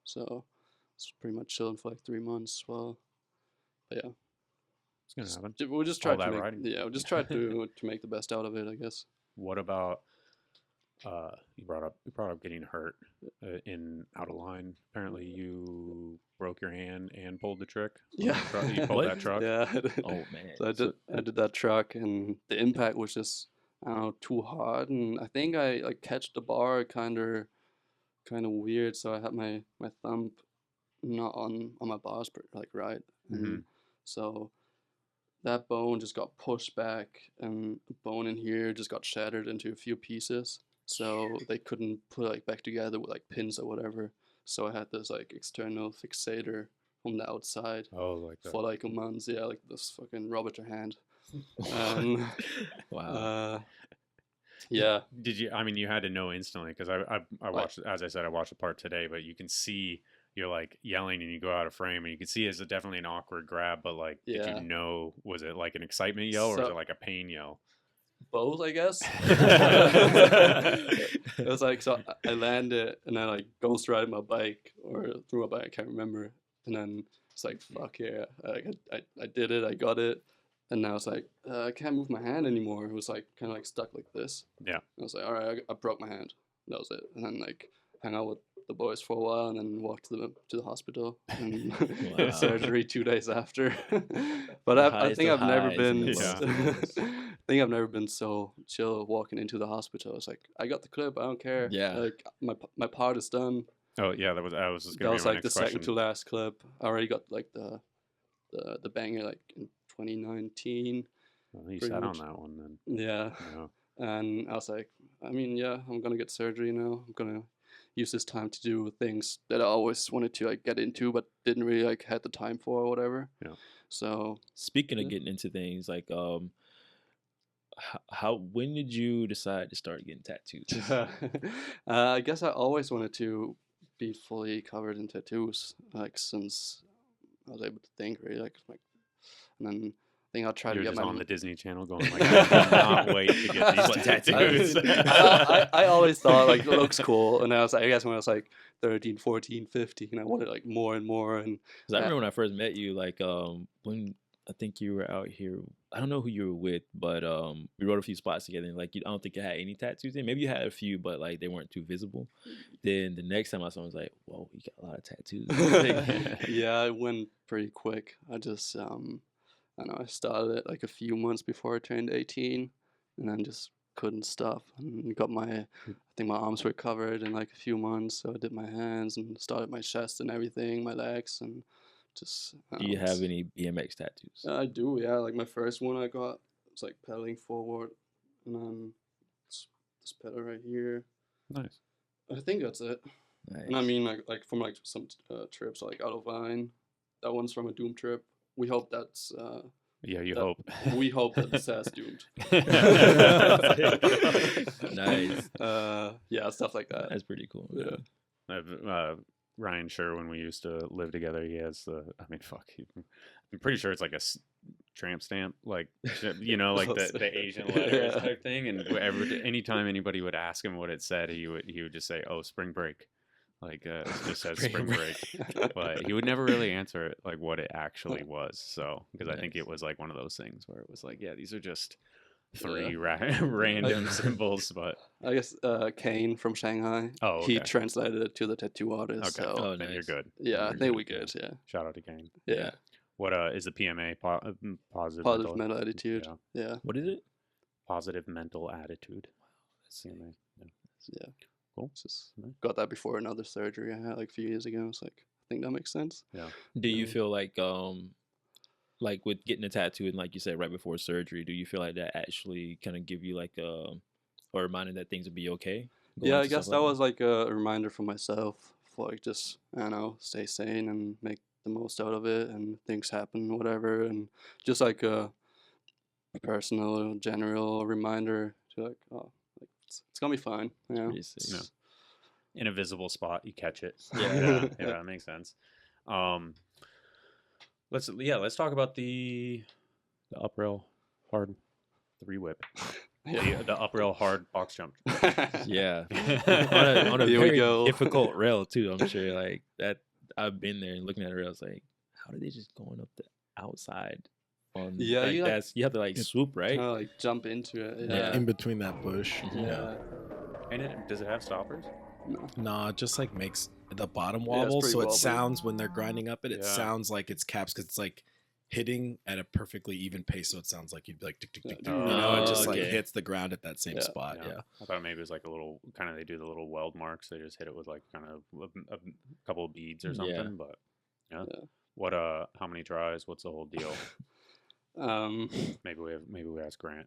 so it's pretty much chilling for like 3 months. Well, but yeah, it's gonna happen. We'll just try to make the best out of it, I guess. What about you brought up getting hurt in out of line? Apparently, you broke your hand and pulled the trick. You pulled that truck. Yeah. Oh man. So I did that truck, and the impact was just, I don't know, too hard, and I think I like catch the bar kind of weird, so I had my thumb not on my bars, like right, and so that bone just got pushed back, and the bone in here just got shattered into a few pieces. so they couldn't put like back together with like pins or whatever. So I had this like external fixator from the outside like that. for like a month. Yeah, like this fucking rubber hand. And Wow. yeah. Did you? I mean, you had to know instantly because I watched, as I said, I watched the part today. But you can see you're like yelling and you go out of frame and you can see it's definitely an awkward grab. But like, did you know? Was it like an excitement yell or was it like a pain yell? Both, I guess. It was like, so I landed and I like ghost ride my bike or threw my bike, I can't remember. And then it's like, fuck yeah, I did it, I got it. And now it's like, I can't move my hand anymore. It was like kind of like stuck like this. Yeah. I was like, all right, I broke my hand. That was it. And then like hang out with the boys for a while and then walked to the hospital and get surgery 2 days after. But I think I've never been I think I've never been so chill walking into the hospital. It's like, I got the clip, I don't care. Yeah. Like my part is done. Oh yeah, that was just gonna that was be my like next the question. second to last clip. I already got like the banger like in 2019. Well, you sat on that one then. Yeah. And I was like, I mean, yeah, I'm gonna get surgery now. I'm gonna use this time to do things that I always wanted to like get into, but didn't really like had the time for or whatever. Yeah. So speaking of getting into things, like when did you decide to start getting tattoos? I guess I always wanted to be fully covered in tattoos, like since I was able to think really, like and then I think I'll try to get just my on the Disney Channel going like, I cannot wait to get these tattoos. I always thought like it looks cool, and I guess when I was like 13, 14, 15, I wanted like more and more. And I remember when I first met you, like when I think you were out here. I don't know who you were with, but we rode a few spots together. And like, I don't think you had any tattoos in. Maybe you had a few, but like they weren't too visible. Then the next time I saw him, I was like, "Whoa, you got a lot of tattoos." Yeah, it went pretty quick. I just I don't know. I started it like a few months before I turned 18, and then just couldn't stop. And got I think my arms were covered in like a few months, so I did my hands and started my chest and everything, my legs, and just. Do you have any BMX tattoos? I do, yeah. Like my first one I got was like pedaling forward, and then this pedal right here. Nice. I think that's it. Nice. And I mean, like from like some trips, like out of Vine. That one's from a Doom trip. We hope that's. Yeah, you hope. We hope that this has Doomed. Nice. Yeah, stuff like that. That's pretty cool. Yeah. Ryan Scher, when we used to live together, he has the. I mean, fuck. I'm pretty sure it's like a tramp stamp, like like the Asian letters type thing. And anytime anybody would ask him what it said, he would just say, "Oh, spring break." Like it just says spring break, but he would never really answer it like what it actually was. So because I think it was like one of those things where it was like, yeah, these are just three random symbols. But I guess Kane from Shanghai. Oh, okay. He translated it to the tattoo artist. Okay, So then you're good. Yeah, I think we good. Yeah. Shout out to Kane. Yeah. What is the PMA? Positive mental attitude. Yeah. What is it? Positive mental attitude. PMA. Yeah. Cool. Just got that before another surgery I had like a few years ago. It's like, I think that makes sense. Yeah. Do you feel like with getting a tattoo and like you said right before surgery, do you feel like that actually kind of give you like a reminder that things will be okay? Yeah, I guess that was like a reminder for myself for like just, I don't know, stay sane and make the most out of it, and things happen, whatever, and just like a personal, general reminder to like, oh, like it's gonna be fine. Yeah. In a visible spot, you catch it. Yeah. Yeah, that makes sense. Let's talk about the Uprail hard 3-whip. Yeah. The Uprail hard box jump. Yeah. on a very difficult rail too, I'm sure. Like that, I've been there and looking at the rail, it's like, how are they just going up the outside? Yeah, like you have to like swoop, right? Like jump into it. Yeah. In between that bush. Yeah. And does it have stoppers? No. Nah, it just like makes the bottom wobble, so wobbly. it sounds when they're grinding up it sounds like it's caps because it's like hitting at a perfectly even pace, so it sounds like you'd be like tick, tick, tick, tick. It just like hits the ground at that same spot. Yeah. I thought maybe it was like a little kind of, they do the little weld marks, they just hit it with like kind of a couple of beads or something. But what how many tries, what's the whole deal? Maybe we ask Grant.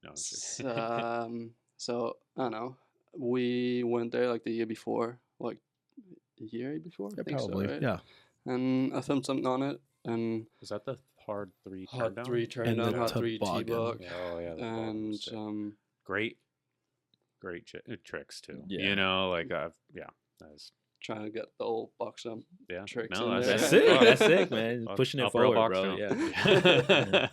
No, so I don't know. We went there like the year before, like a year before. Yeah, I think probably. so, right? Yeah. And I filmed something on it, and Was that the hard 3 turn hard down? 3 turn And down, the hard 3 toboggan. T-buck, Oh yeah, the toboggan was and sick. Great tricks too. Yeah. You know, like yeah, that's trying to get the old box jump yeah. tricks No, in That's there. sick. That's sick, man. Fuck, Pushing it Uprail forward, box bro. jump.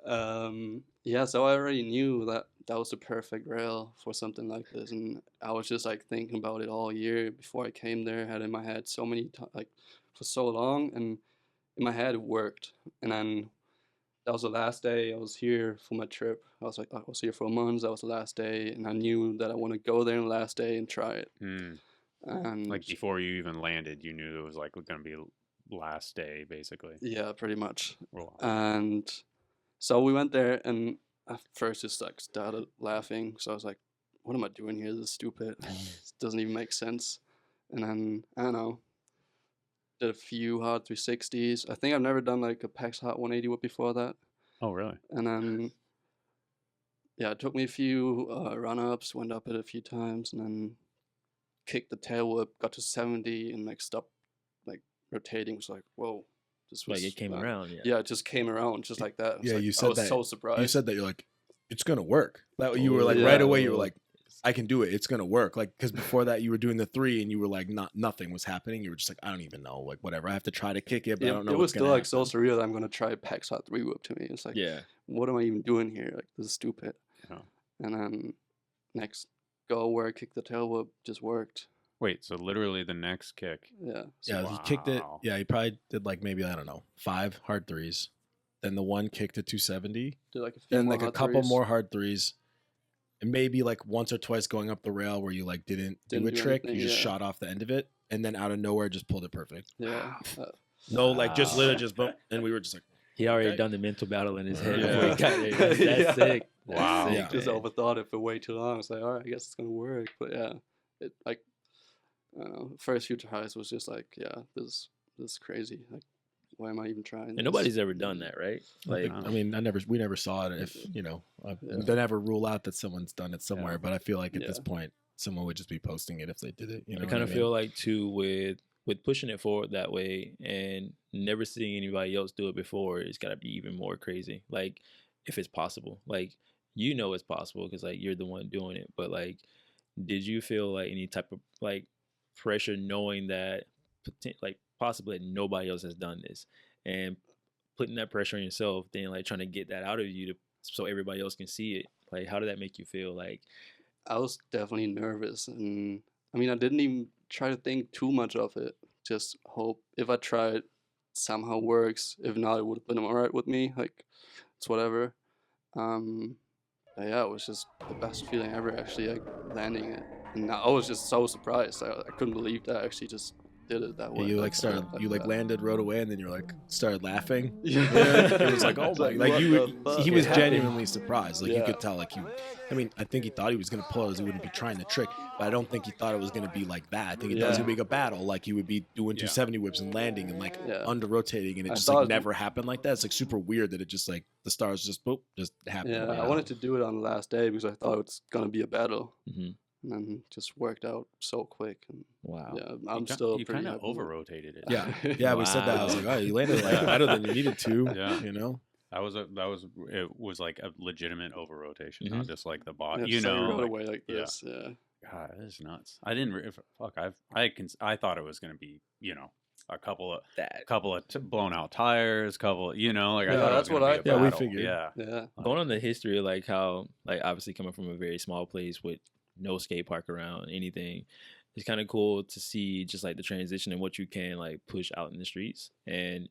Yeah. Yeah, so I already knew that that was the perfect rail for something like this, and I was just like thinking about it all year before I came there. Had it in my head so many like for so long, and in my head it worked. And then that was the last day I was here for my trip. I was here for a month. That was the last day, and I knew that I want to go there on the last day and try it. And Like before you even landed, you knew it was like going to be last day, basically. yeah, pretty much. Wow. And so we went there, and at first just like started laughing. So I was like, "What am I doing here? This is stupid. It doesn't even make sense." And then I don't know, did a few hard 360s. I think I've never done like a PEX hot 180 whip before that. Oh, really? And then yeah, it took me a few run ups, went up it a few times, and then kicked the tail whip, got to 70, and like stopped like rotating. It was like, whoa. This was, Like it came around, yeah. Yeah, it just came around just like that. Yeah, Like, you said I was that. so surprised. You said that you're like, it's gonna work. That you were like Yeah. right away. You were like, I can do it. It's gonna work. Like because before that you were doing the 3 and you were like, nothing was happening. You were just like, I don't even know. Like whatever. I have to try to kick it, but I don't know. It was what's still gonna like so happen. surreal that I'm gonna try PEX hot 3 whip to me. It's like, Yeah. what am I even doing here? Like this is stupid. Yeah. And then next go where I kicked the tail whip just worked. Wait, so literally the next kick. Yeah. Yeah, he kicked it. Wow. Yeah, he probably did like maybe I don't know 5 hard 3s. Then the one kicked to 270. Did like a few Then more like a hot couple 3s. more hard 3s. And maybe like once or twice going up the rail where you like didn't do a do trick, anything, you just yeah. shot off the end of it, and then out of nowhere just pulled it perfect. Yeah. No, like just Wow. literally just boom, and we were just like, He already Okay. done the mental battle in his head Yeah. before he got there. That's Yeah. sick. That's Wow. sick, Yeah. Just man. overthought it for way too long. It's like, all right, I guess it's gonna work. But yeah, it like I don't know, first few tries was just like, yeah, this is crazy. Like, why am I even trying? And this? nobody's ever done that, right? Like, I mean, we never saw it. If you know, Yeah. they never rule out that someone's done it somewhere. Yeah. But I feel like at this Yeah. point, someone would just be posting it if they did it. You know, I what kind of mean? feel like too with pushing it forward that way and never seeing anybody else do it before, it's got to be even more crazy. Like if it's possible, like you know it's possible because like you're the one doing it. But like, did you feel like any type of like pressure knowing that like possibly nobody else has done this and putting that pressure on yourself, then like trying to get that out of you so everybody else can see it? Like, how did that make you feel? Like, I was definitely nervous, and I mean, I didn't even try to think too much of it. Just hope if I try it, somehow works. If not, it would have been all right with me. Like, it's whatever. But yeah, it was just the best feeling ever. Actually, like landing it, and I was just so surprised. I couldn't believe that I actually just did it that Yeah, way. you like started, you like that. landed, rode away, and then you're like started laughing. Yeah. It was like, oh my, like what you, the fuck he was happened? genuinely surprised. Like you Yeah. could tell, like I mean, I think he thought he was gonna pull it, he wouldn't be trying the trick, but I don't think he thought it was gonna be like that. I think he thought it was Yeah. gonna be a battle, like he would be doing Yeah. 270 whips and landing and like Yeah. under rotating, and it I just thought like it- never happened like that. It's like super weird that it just like the stars just boop just happened. Yeah, you I know? wanted to do it on the last day because I thought it was gonna be a battle, mhm. and then it just worked out so quick. And Wow. yeah, I'm You still you pretty kind of happy. over rotated it. Yeah, yeah, we said that. I was like, oh, you landed like better than you needed to. Yeah. You know. It was like a legitimate over rotation, Mhm. not just like the bot. Yeah, You just like know, rode like, away like yeah. this. Yeah. God, that is nuts. I didn't. Fuck. I thought it was gonna be, you know, a couple of blown out tires, you know, like I Yeah, thought it that's was gonna what be I a thought. Yeah, we battle. figured. Yeah. Yeah. Going on the history of like how like obviously coming from a very small place with no skate park around anything, it's kind of cool to see just like the transition and what you can like push out in the streets. And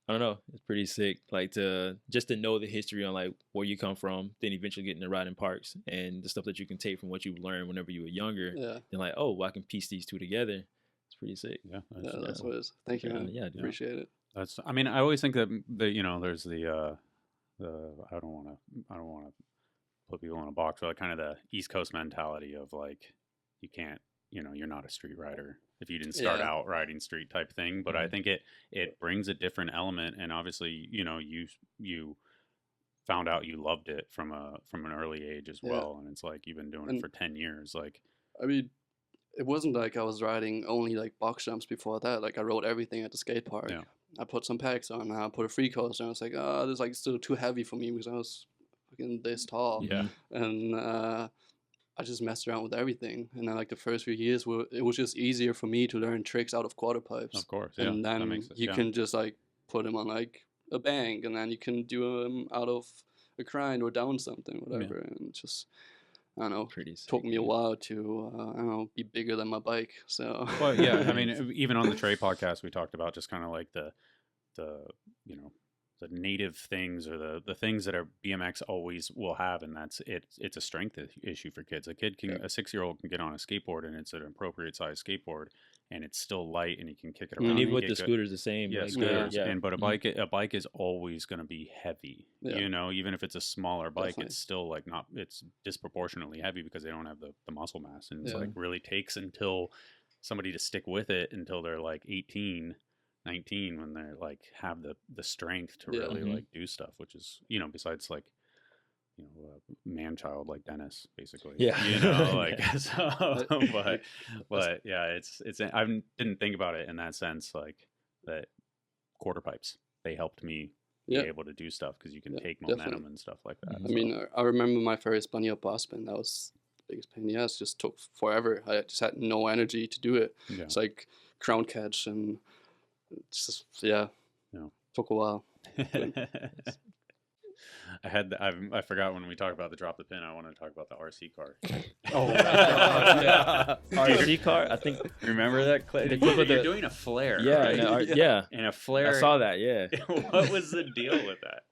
I don't know, it's pretty sick like to know the history on like where you come from, then eventually getting to ride in parks and the stuff that you can take from what you learned whenever you were younger. Yeah. And like, oh, well, I can piece these two together. It's pretty sick. Yeah. Yeah, that's what it is. Thank you, man. Yeah, dude. Appreciate it. That's. I mean, I always think that you know, there's the I don't want to put people in a box, but kind of the East Coast mentality of like you can't, you know, you're not a street rider if you didn't start Yeah. out riding street type thing. But I think it brings a different element, and obviously, you know, you found out you loved it from an early age as well, and it's like you've been doing it for 10 years. Like, I mean, it wasn't like I was riding only like box jumps before that. Like I rode everything at the skate park. Yeah. I put some packs on. I put a free coaster. And I was like, oh, this is like still too heavy for me because I was fucking this tall. Yeah. And I just messed around with everything. And then like the first few years, it was just easier for me to learn tricks out of quarter pipes. Of course. Yeah. And then you can just like put them on like a bank, and then you can do them out of a grind or down something, whatever. Yeah. And just, I don't know, pretty sick, took me a while to, I don't know, be bigger than my bike. So, well, yeah, I mean, even on the Trey podcast, we talked about just kind of like the, you know, the native things, or the things that our BMX always will have. And that's it. It's a strength issue for kids. A 6-year-old can get on a skateboard, and it's an appropriate size skateboard, and it's still light, and you can kick it around. And even with the scooters, the same. Yeah, like, scooters. Yeah. But a bike is always going to be heavy. Yeah. You know, even if it's a smaller bike, it's still like it's disproportionately heavy because they don't have the muscle mass. And it's like really takes until somebody to stick with it until they're like 18, 19, when they're like have the strength to really like do stuff, which is, you know, besides like, you know, a man-child like Dennis, basically. Yeah. You know, like, so, but yeah, it's, I didn't think about it in that sense, like that quarter pipes, they helped me be able to do stuff because you can take momentum and stuff like that. I mean, I remember my first bunny up boss spin. That was the biggest pain in the ass. It just took forever. I just had no energy to do it. Yeah. It's like ground catch, and it's just, took a while. I forgot when we talked about the drop the pin, I wanted to talk about the RC car. Oh, yeah. RC car? I think, remember that? You're doing a flare. Yeah, right? Yeah. And a flare. I saw that, yeah. What was the deal with that?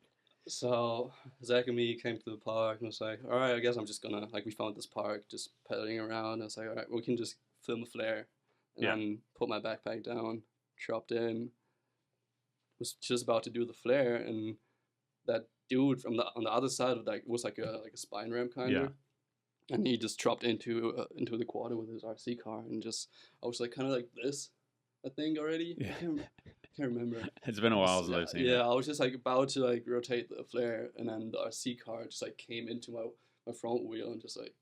So, Zach and me came to the park and was like, all right, I guess I'm just gonna, like, we found this park, just pedaling around. And I was like, all right, we can just film a flare. And then put my backpack down, dropped in, was just about to do the flare, and that dude from on the other side of that was like a spine ramp kind of, and he just dropped into the quarter with his RC car, and just I was like kind of like this, I think already. I can't remember. It's been a while since I've seen it. Yeah, I was just like about to like rotate the flare, and then the RC car just like came into my front wheel, and just like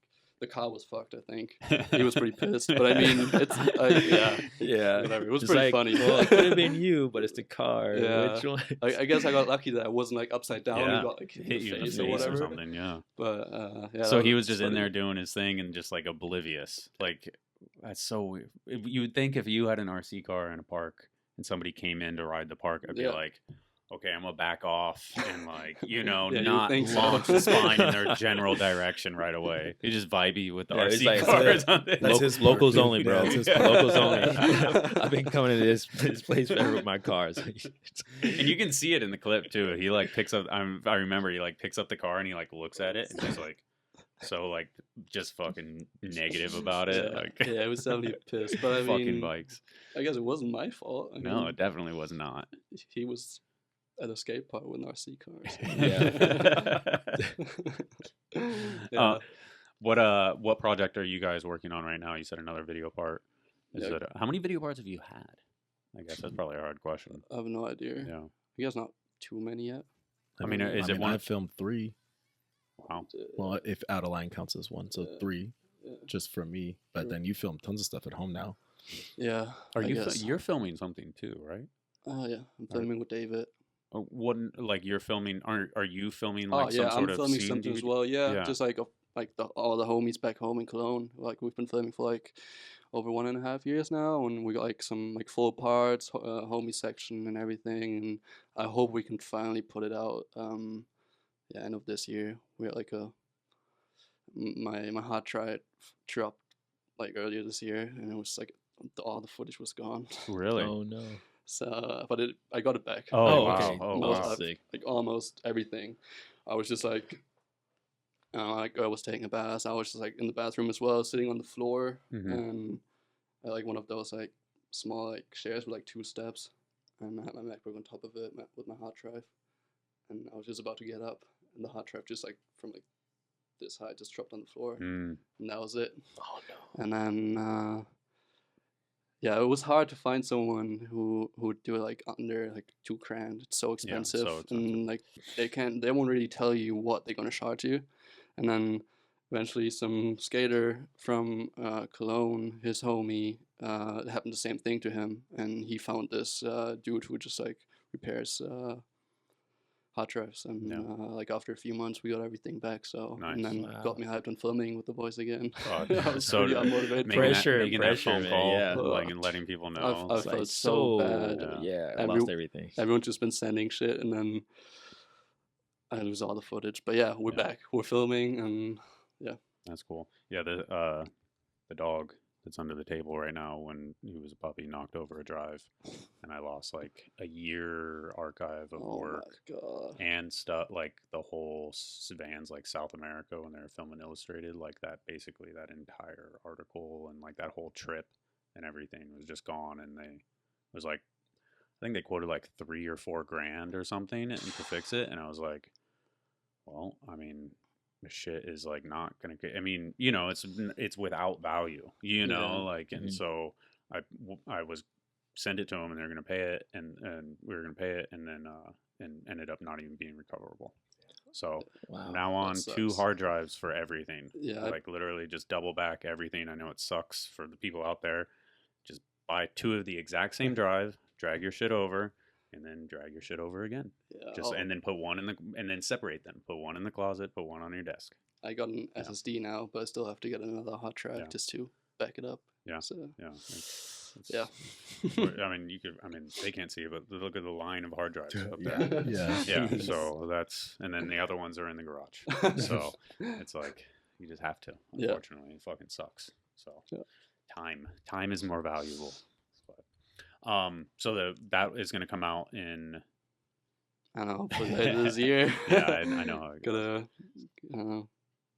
the car was fucked, I think. He was pretty pissed, but I mean, it's whatever. It was just pretty funny. Well, it could have been you, but it's the car. Yeah, I guess I got lucky that I wasn't like upside down and got like hit you in the face or something. Yeah, but so he was just in there doing his thing and just like oblivious. Like, that's so weird. You would think if you had an RC car in a park and somebody came in to ride the park, I'd be like, okay, I'm gonna back off and like, you know, not launch the spine in their general direction right away. You just vibey with the RC car or something. That's his locals only, bro. Locals only. I've been coming to this place forever with my cars. And you can see it in the clip too. He like picks up. I remember he like picks up the car and he like looks at it and he's like, so like just fucking negative about it. It was definitely pissed. But I mean, fucking bikes. I guess it wasn't my fault. I mean, it definitely was not. He was at a skate park with RC cars. What project are you guys working on right now? You said another video part. How many video parts have you had? I guess that's probably a hard question. I have no idea. Yeah, I guess not too many yet. I mean, is it one? I filmed 3. Wow. Well, if Out of Line counts as one, so 3 just for me. But then you film tons of stuff at home now. Yeah. You're filming something too, right? Yeah, I'm filming with David. What, like, you're filming? Are you filming like some sort of scene? I'm filming something as well. Yeah, just like all the homies back home in Cologne. Like, we've been filming for like over 1.5 years now, and we got like some like full parts, homie section and everything. And I hope we can finally put it out. End of this year. We had like my hard drive dropped like earlier this year, and it was like all the footage was gone. Really? Oh no. So, but I got it back. Oh, wow. Okay. Oh, wow. Like almost everything. I was just like, I was taking a bath. I was just like in the bathroom as well, sitting on the floor, and I like one of those like small like chairs with like 2 steps, and I had my MacBook on top of it with my hard drive, and I was just about to get up, and the hard drive just like from like this height just dropped on the floor, and that was it. Oh no. And then Yeah, it was hard to find someone who would do it like under like $2,000. It's so expensive, and like they won't really tell you what they're gonna charge you. And then eventually, some skater from Cologne, his homie, it happened the same thing to him, and he found this dude who just like repairs hot drives, and like after a few months we got everything back, so and then got me hyped on filming with the boys again. I was so unmotivated. Pressure, that phone call, like, and letting people know. I felt so bad. I lost everything. Everyone's just been sending shit, and then I lose all the footage. But yeah, we're back. We're filming, and that's cool. Yeah, the dog that's under the table right now, when he was a puppy, knocked over a drive, and I lost like a year archive of work and stuff, like the whole Vans, like South America, when they were filming Illustrated, like that, basically that entire article and like that whole trip and everything was just gone. And it was like, I think they quoted like $3 or $4 grand or something to fix it, and I was like, well, I mean, shit is like not gonna get, I mean, you know, it's without value, you know, like, and so I was send it to them, and they're gonna pay it, and we were gonna pay it, and then and ended up not even being recoverable. So now on 2 hard drives for everything. Like literally just double back everything. I know it sucks for the people out there. Just buy 2 of the exact same drive, drag your shit over, and then drag your shit over again. And then put one and then separate them. Put one in the closet, put one on your desk. I got an SSD now, but I still have to get another hard drive just to back it up. So, I mean, they can't see it, but look at the line of hard drives up there. So that's, and then the other ones are in the garage. So it's like, you just have to, unfortunately. It fucking sucks. So time is more valuable. So that is going to come out in, I don't know, for later this year. I know how it goes. Gotta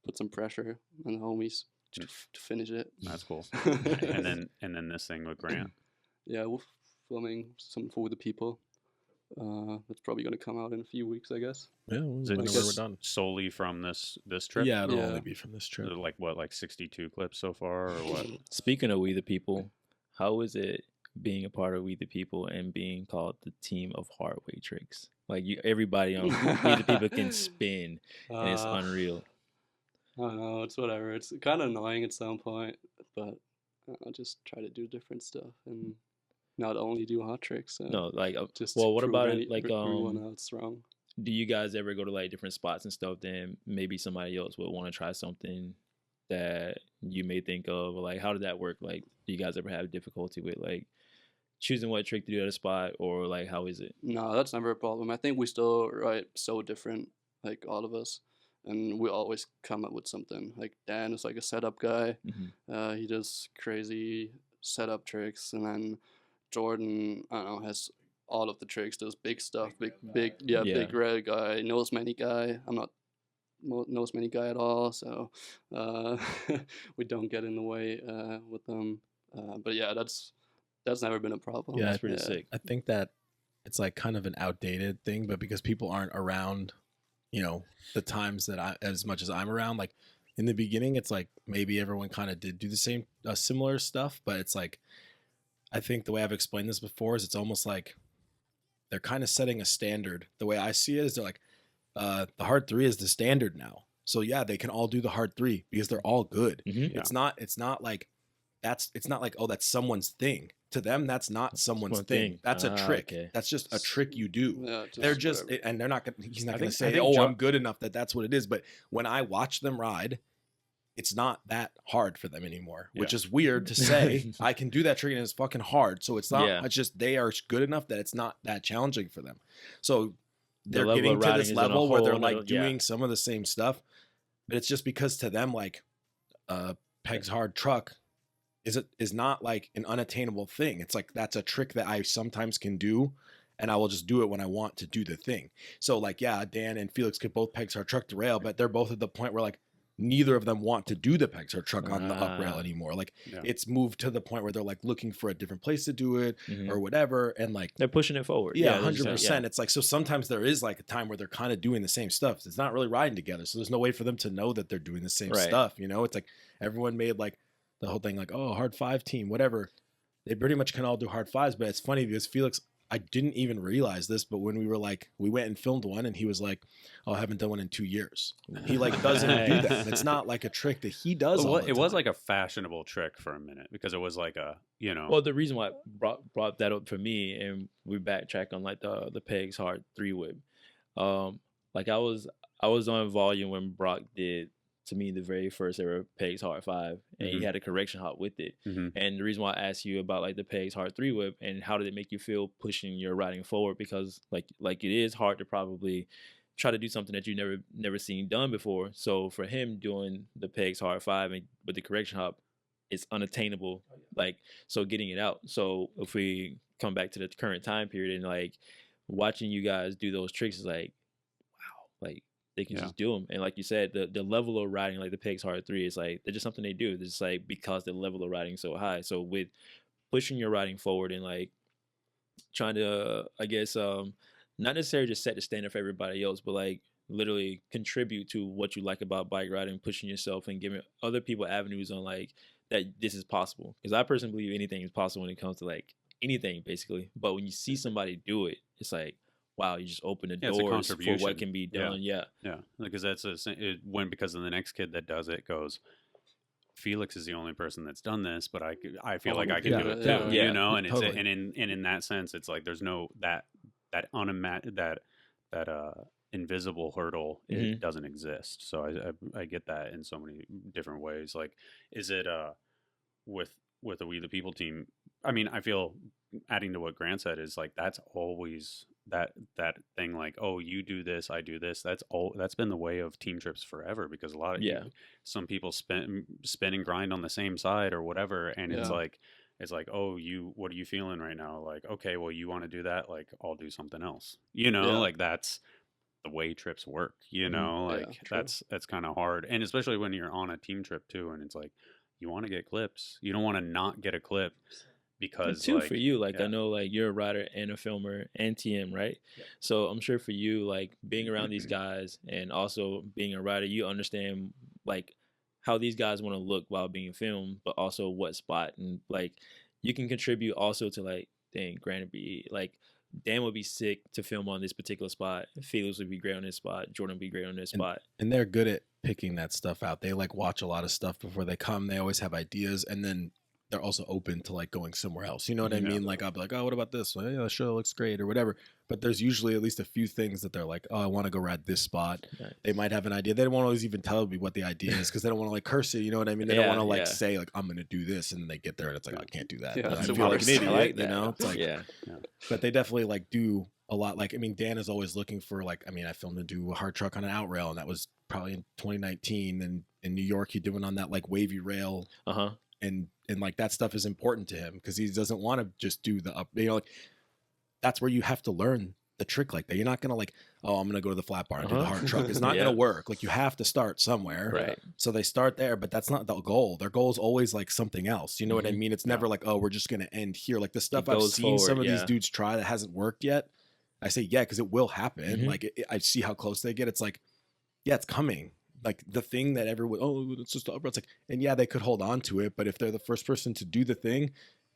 put some pressure on the homies to finish it. That's cool. and then this thing with Grant. Yeah, we're filming something for the people. It's probably going to come out in a few weeks, I guess. Yeah, we're done. Solely from this trip? Yeah, it'll only be from this trip. Like 62 clips so far, or what? Speaking of We the People, how is it being a part of We the People and being called the team of hard way tricks? Like, everybody on We the People can spin, and it's unreal. I don't know, it's whatever. It's kind of annoying at some point, but I'll just try to do different stuff and not only do hot tricks. No, like, just what about it? Like, everyone else wrong. Do you guys ever go to like different spots and stuff? Then maybe somebody else would want to try something that you may think of, or like, how did that work? Like, do you guys ever have difficulty with like choosing what trick to do at a spot, or like, how is it? No, that's never a problem. I think we still write so different, like all of us, and we always come up with something. Like Dan is like a setup guy. He does crazy setup tricks, and then Jordan, I don't know, has all of the tricks, does big stuff, big red guy, knows many guy. I'm not knows many guy at all, so we don't get in the way with them. But yeah, that's never been a problem. Yeah, that's pretty sick. I think that it's like kind of an outdated thing, but because people aren't around, you know, the times that as much as I'm around, like in the beginning, it's like maybe everyone kind of did do the same, similar stuff, but it's like, I think the way I've explained this before is it's almost like they're kind of setting a standard. The way I see it is they're like, the hard 3 is the standard now. So yeah, they can all do the hard 3 because they're all good. It's not like oh, that's someone's thing. To them, that's not someone's thing. That's a trick. Okay. That's just a trick you do. Yeah, they're just, and they're not gonna, he's not going to say, I'm good enough that's what it is. But when I watch them ride, it's not that hard for them anymore, which is weird to say. I can do that trick and it's fucking hard. So it's not, it's just, they are good enough that it's not that challenging for them. So they're getting to this level where they're like doing some of the same stuff, but it's just because to them, like, Peg's hard truck is not like an unattainable thing. It's like, that's a trick that I sometimes can do, and I will just do it when I want to do the thing. So like, yeah, Dan and Felix could both Peg's hard truck to rail, but they're both at the point where like neither of them want to do the Peg's hard truck on the Uprail anymore. Like it's moved to the point where they're like looking for a different place to do it or whatever. And like, they're pushing it forward. Yeah, 100%. It's like, so sometimes there is like a time where they're kind of doing the same stuff. It's not really riding together. So there's no way for them to know that they're doing the same stuff. You know, it's like everyone made like the whole thing like, oh, hard 5 team, whatever. they pretty much can all do hard fives. But it's funny because Felix, I didn't even realize this, but when we went and filmed one, and he was like, "Oh, I haven't done one in 2 years." He like doesn't do that. It's not like a trick that he does. Well, all the it was time. like a fashionable trick for a minute because it was like a, you know. Well, the reason why I brought that up for me, and we backtrack on like the pegs hard 3-whip. Like I was on volume when Brock did, to me, the very first ever pegs hard 5, and he had a correction hop with it. And the reason why I asked you about like the pegs hard 3-whip and how did it make you feel pushing your riding forward, because like it is hard to probably try to do something that you never seen done before. So for him doing the pegs hard 5 and with the correction hop, it's unattainable. Like, so getting it out. So if we come back to the current time period and like watching you guys do those tricks is like, wow, like they can just do them. And like you said, the level of riding, like the pegs hard 3 is like, they're just something they do. It's like, because the level of riding is so high. So with pushing your riding forward and like trying to, I guess, not necessarily just set the standard for everybody else, but like literally contribute to what you like about bike riding, pushing yourself and giving other people avenues on like that this is possible. Because I personally believe anything is possible when it comes to like anything basically. But when you see somebody do it, it's like, wow, you just open the doors for what can be done. Yeah. Because that's because of the next kid that does it goes, Felix is the only person that's done this, but I feel like I can do it too. You know, and it's totally. and in that sense, it's like there's no that invisible hurdle. It doesn't exist. So I get that in so many different ways. Like, is it with the We the People team? I mean, I feel, adding to what Grant said, is like that's always that thing, like, oh, you do this, I do this. That's been the way of team trips forever, because a lot of some people spin and grind on the same side or whatever, and it's like, oh, what are you feeling right now? Like, okay, well, you want to do that, like I'll do something else, you know. Like that's the way trips work, you know. Like that's kind of hard, and especially when you're on a team trip too, and it's like you want to get clips, you don't want to not get a clip. Because too, like, for you, like I know like you're a writer and a filmer and TM, right? So I'm sure for you, like being around these guys and also being a writer, you understand like how these guys want to look while being filmed, but also what spot, and like you can contribute also to like, dang, Grant would be like, Dan would be sick to film on this particular spot. Felix would be great on this spot. Jordan would be great on this spot. And they're good at picking that stuff out. They like watch a lot of stuff before they come. They always have ideas, and then they're also open to like going somewhere else. You know what I mean? Like I'll be like, oh, what about this? Well, yeah, the show looks great or whatever. But there's usually at least a few things that they're like, oh, I want to go ride this spot. Nice. They might have an idea. They don't want to always even tell me what the idea is, because they don't want to like curse it. You know what I mean? They don't want to like say like, I'm going to do this. And then they get there and it's like, oh, I can't do that. Yeah, I feel like an idiot, like you know? It's like, But they definitely like do a lot. Like, I mean, Dan is always looking for like, I mean, I filmed him do a hard truck on an outrail, and that was probably in 2019. And in New York, he did one on that like wavy rail. And like that stuff is important to him, because he doesn't want to just do the up, you know, like that's where you have to learn the trick like that. You're not going to like, oh, I'm going to go to the flat bar and do the hard truck. It's not going to work. Like you have to start somewhere. Right. So they start there, but that's not the goal. Their goal is always like something else. You know what I mean? It's never like, oh, we're just going to end here. Like the stuff I've seen some of these dudes try that hasn't worked yet. I say, because it will happen. Like I see how close they get. It's like, it's coming. Like the thing that everyone, oh, it's just upper. It's like, and they could hold on to it, but if they're the first person to do the thing,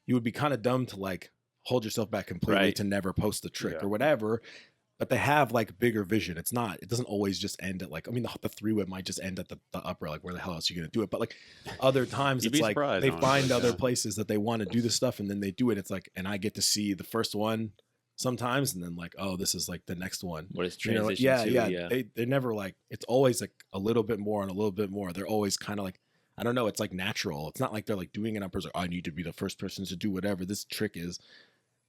you would be kind of dumb to like hold yourself back completely to never post the trick or whatever. But they have like bigger vision. It doesn't always just end at like, I mean, the 3-whip might just end at the upper, like where the hell else are you going to do it? But like other times it's like they find other places that they want to do the stuff, and then they do it. It's like, and I get to see the first one sometimes, and then like, oh, this is like the next one. What is transition to? They're never like, it's always like a little bit more and a little bit more. They're always kind of like, I don't know, it's like natural. It's not like they're like doing it on purpose, like, I need to be the first person to do whatever this trick is.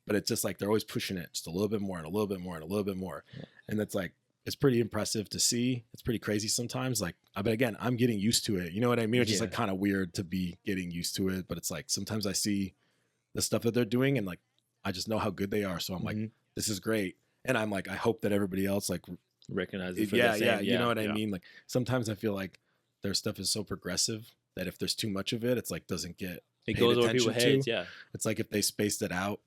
But it's just like they're always pushing it just a little bit more and a little bit more and a little bit more. And it's like, it's pretty impressive to see. It's pretty crazy sometimes. Like, but again, I'm getting used to it. You know what I mean? It's just like kind of weird to be getting used to it. But it's like sometimes I see the stuff that they're doing, and like I just know how good they are. So I'm like, this is great. And I'm like, I hope that everybody else like recognizes it for the same. You know what I mean? Like sometimes I feel like their stuff is so progressive that if there's too much of it, it's like doesn't get it goes over people's heads. It's like if they spaced it out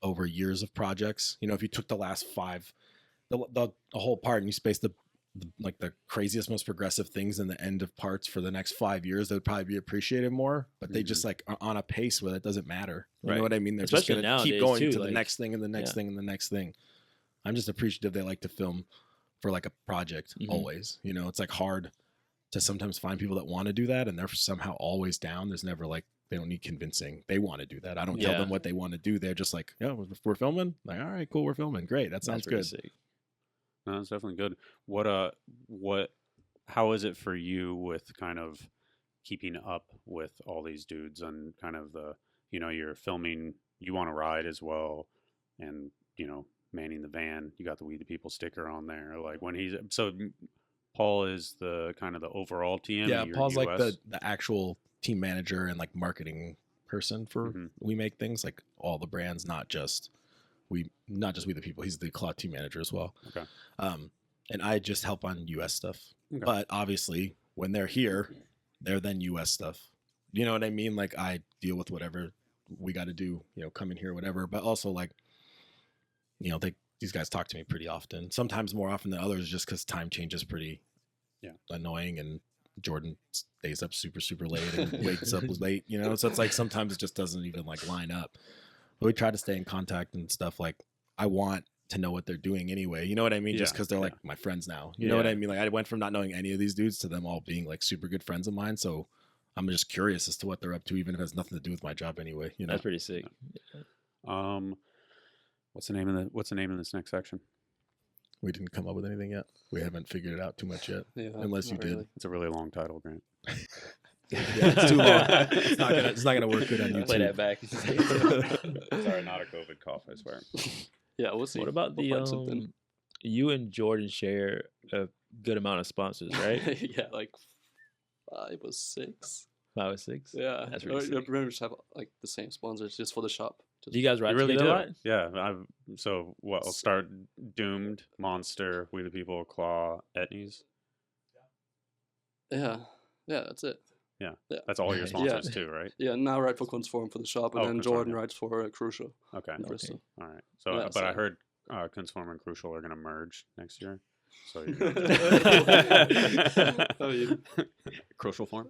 over years of projects. You know, if you took the last 5, the whole part, and you spaced the like the craziest, most progressive things in the end of parts for the next 5 years that would probably be appreciated more, but they just like are on a pace where it doesn't matter. You know what I mean? They're Especially just gonna keep going too, to like, the next thing and the next thing and the next thing. I'm just appreciative they like to film for like a project always. You know, it's like hard to sometimes find people that want to do that and they're somehow always down. There's never like, they don't need convincing. They want to do that. I don't tell them what they want to do. They're just like, yeah, we're filming. Like, all right, cool, we're filming. Great, that sounds good. Sick. No, that's definitely good. How is it for you with kind of keeping up with all these dudes and kind of the, you know, you're filming, you want to ride as well, and you know, manning the van. You got the We the People sticker on there. Like when Paul is the kind of the overall TM. Yeah, Paul's like the actual team manager and like marketing person for We Make Things, like all the brands, not just We the People. He's the Claw team manager as well. Okay. And I just help on US stuff. Okay. But obviously when they're here, they're then US stuff. You know what I mean? Like I deal with whatever we got to do, you know, coming here, whatever. But also like, you know, these guys talk to me pretty often, sometimes more often than others, just because time changes pretty annoying, and Jordan stays up super, super late and wakes up late, you know? So it's like sometimes it just doesn't even like line up. But we try to stay in contact and stuff. Like I want to know what they're doing anyway. You know what I mean? Just because they're like my friends now. You know what I mean? Like I went from not knowing any of these dudes to them all being like super good friends of mine. So I'm just curious as to what they're up to, even if it has nothing to do with my job anyway. You know? That's pretty sick. What's the name of this next section? We didn't come up with anything yet. We haven't figured it out too much yet. Yeah, unless you did. It's a really long title, Grant. Yeah, it's too long. It's not gonna work good on YouTube. Play that back. Sorry, not a COVID cough, I swear. Yeah, we'll see. What about you and Jordan share a good amount of sponsors, right? Yeah, like 5 or 6. 5 or 6? Yeah. That's really sick. We just have like the same sponsors just for the shop. Do you guys ride really together a lot? Yeah. I'll start Doomed, Monster, We the People, Claw, Etnies. Yeah. Yeah, that's it. Yeah. That's all your sponsors too, right? Yeah, now I ride for Conform for the shop, and then Jordan rides for Crucial. Okay. All right. So, but I heard Conform and Crucial are going to merge next year. So Crucial form.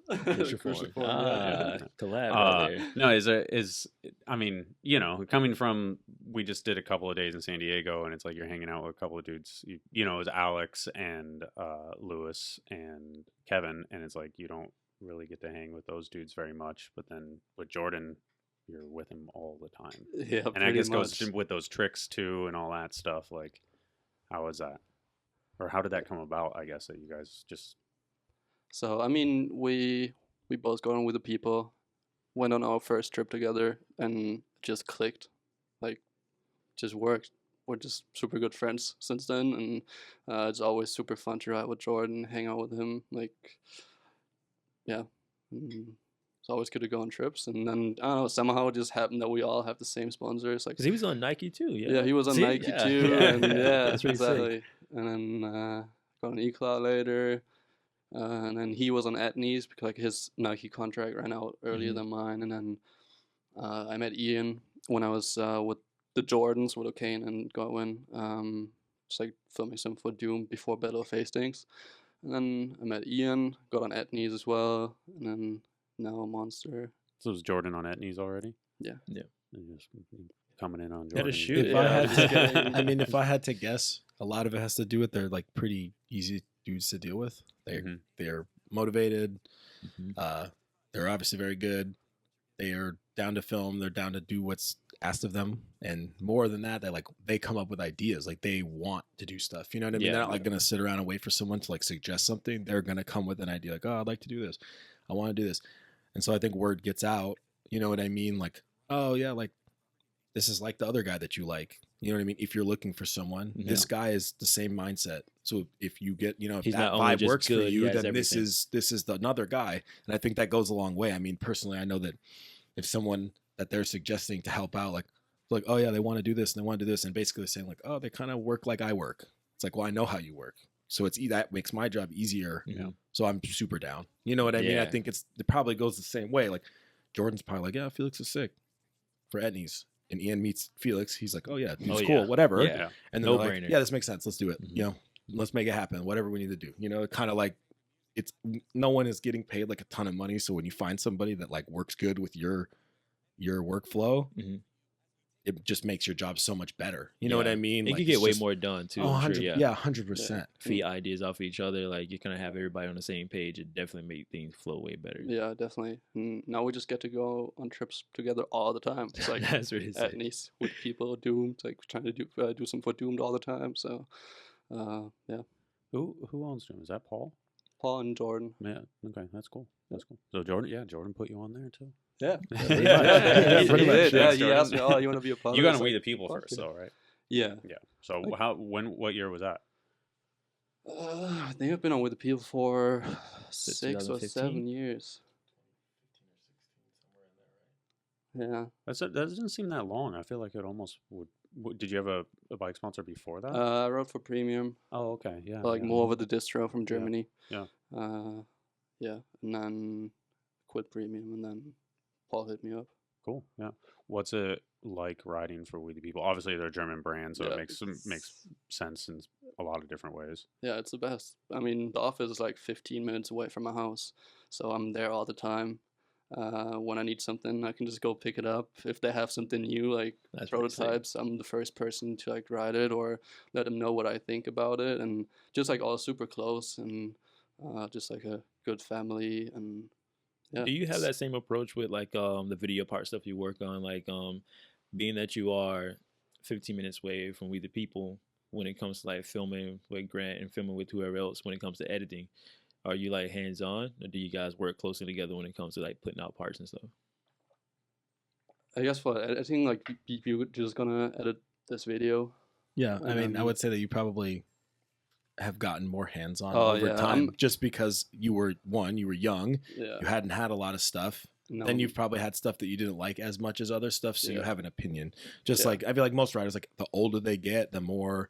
Collab. No, I mean, you know, coming from, we just did a couple of days in San Diego, and it's like you're hanging out with a couple of dudes. You know, it was Alex and Lewis and Kevin, and it's like you don't really get to hang with those dudes very much. But then with Jordan, you're with him all the time. Yeah, and I guess goes with those tricks too and all that stuff. Like, how was that? Or how did that come about, I guess, that you guys just... So, I mean, we both got on with the people, went on our first trip together, and just clicked. Like, just worked. We're just super good friends since then, and it's always super fun to ride with Jordan, hang out with him. Like, yeah. It's always good to go on trips, and then I don't know, somehow it just happened that we all have the same sponsors. Like, because he was on Nike too. Yeah, he was on Nike too. And that's exactly. Sick. And then got an E-Cloud later, and then he was on Etnies because like his Nike contract ran out earlier than mine. And then I met Ian when I was with the Jordans with O'Kane and Godwin, just like filming some for Doom before Battle of Hastings. And then I met Ian, got on Etnies as well, and then now Monster. So was Jordan on Etnies already? Yeah. Just coming in on Jordan. If I had to guess, a lot of it has to do with they're like pretty easy dudes to deal with. They're motivated. They're obviously very good. They are down to film. They're down to do what's asked of them, and more than that, they come up with ideas. Like they want to do stuff. You know what I mean? They're not like gonna sit around and wait for someone to like suggest something. They're gonna come with an idea. Like, oh, I'd like to do this. I want to do this. And so I think word gets out. You know what I mean? Like, oh yeah, like this is like the other guy that you like. You know what I mean? If you're looking for someone, this guy is the same mindset. So if you get, if that vibe works for you, then this is another guy. And I think that goes a long way. I mean, personally, I know that if someone that they're suggesting to help out, like, oh yeah, they want to do this and they want to do this, and basically saying like, oh, they kind of work like I work. It's like, well, I know how you work. So that makes my job easier. So I'm super down. You know what I mean? I think it probably goes the same way. Like Jordan's probably like, yeah, Felix is sick for Etnies. And Ian meets Felix. He's like, oh yeah, he's cool, whatever. Yeah. And then no like, yeah, this makes sense. Let's do it. let's make it happen. Whatever we need to do, you know, kind of like no one is getting paid like a ton of money. So when you find somebody that like works good with your workflow, it just makes your job so much better. You know what I mean? You like, can get way more done too. 100%. Feed ideas off each other. Like you're gonna have everybody on the same page. It definitely make things flow way better. Yeah, definitely. And now we just get to go on trips together all the time. It's like That's really at Nice with people Doomed, like trying to do some for Doomed all the time. So, yeah. Who owns Doomed? Is that Paul? Paul and Jordan. Yeah. Okay, that's cool. That's cool. So Jordan put you on there too. Yeah. Pretty much. Yeah, he asked me, "Oh, you want to be a part?" You got to We the people first, though, right? Yeah. Yeah. So Like, what year was that? I think I've been on with the people for 6 or 7 years. Yeah. That doesn't seem that long. I feel like it almost would. Did you have a bike sponsor before that? I rode for Premium. Oh, okay. Yeah. Like more over the distro from Germany. Yeah. Yeah. And then quit Premium, and then Paul hit me up. Cool. Yeah. What's it like riding for Wethepeople? Obviously, they're a German brand, so it makes sense in a lot of different ways. Yeah, it's the best. I mean, the office is like 15 minutes away from my house, so I'm there all the time. When I need something, I can just go pick it up. If they have something new, like prototypes, I'm the first person to like ride it or let them know what I think about it, and just like all super close and just like a good family. And yeah. Do you have that same approach with like the video part stuff you work on, like being that you are 15 minutes away from Wethepeople when it comes to like filming with Grant and filming with whoever else when it comes to editing? Are you like hands-on, or do you guys work closely together when it comes to like putting out parts and stuff? I guess for editing, like you're just gonna edit this video. Yeah, I mean, I would say that you probably have gotten more hands-on over time, just because you were young, you hadn't had a lot of stuff. Then you've probably had stuff that you didn't like as much as other stuff, so you have an opinion. Just like I feel like most writers, like the older they get, the more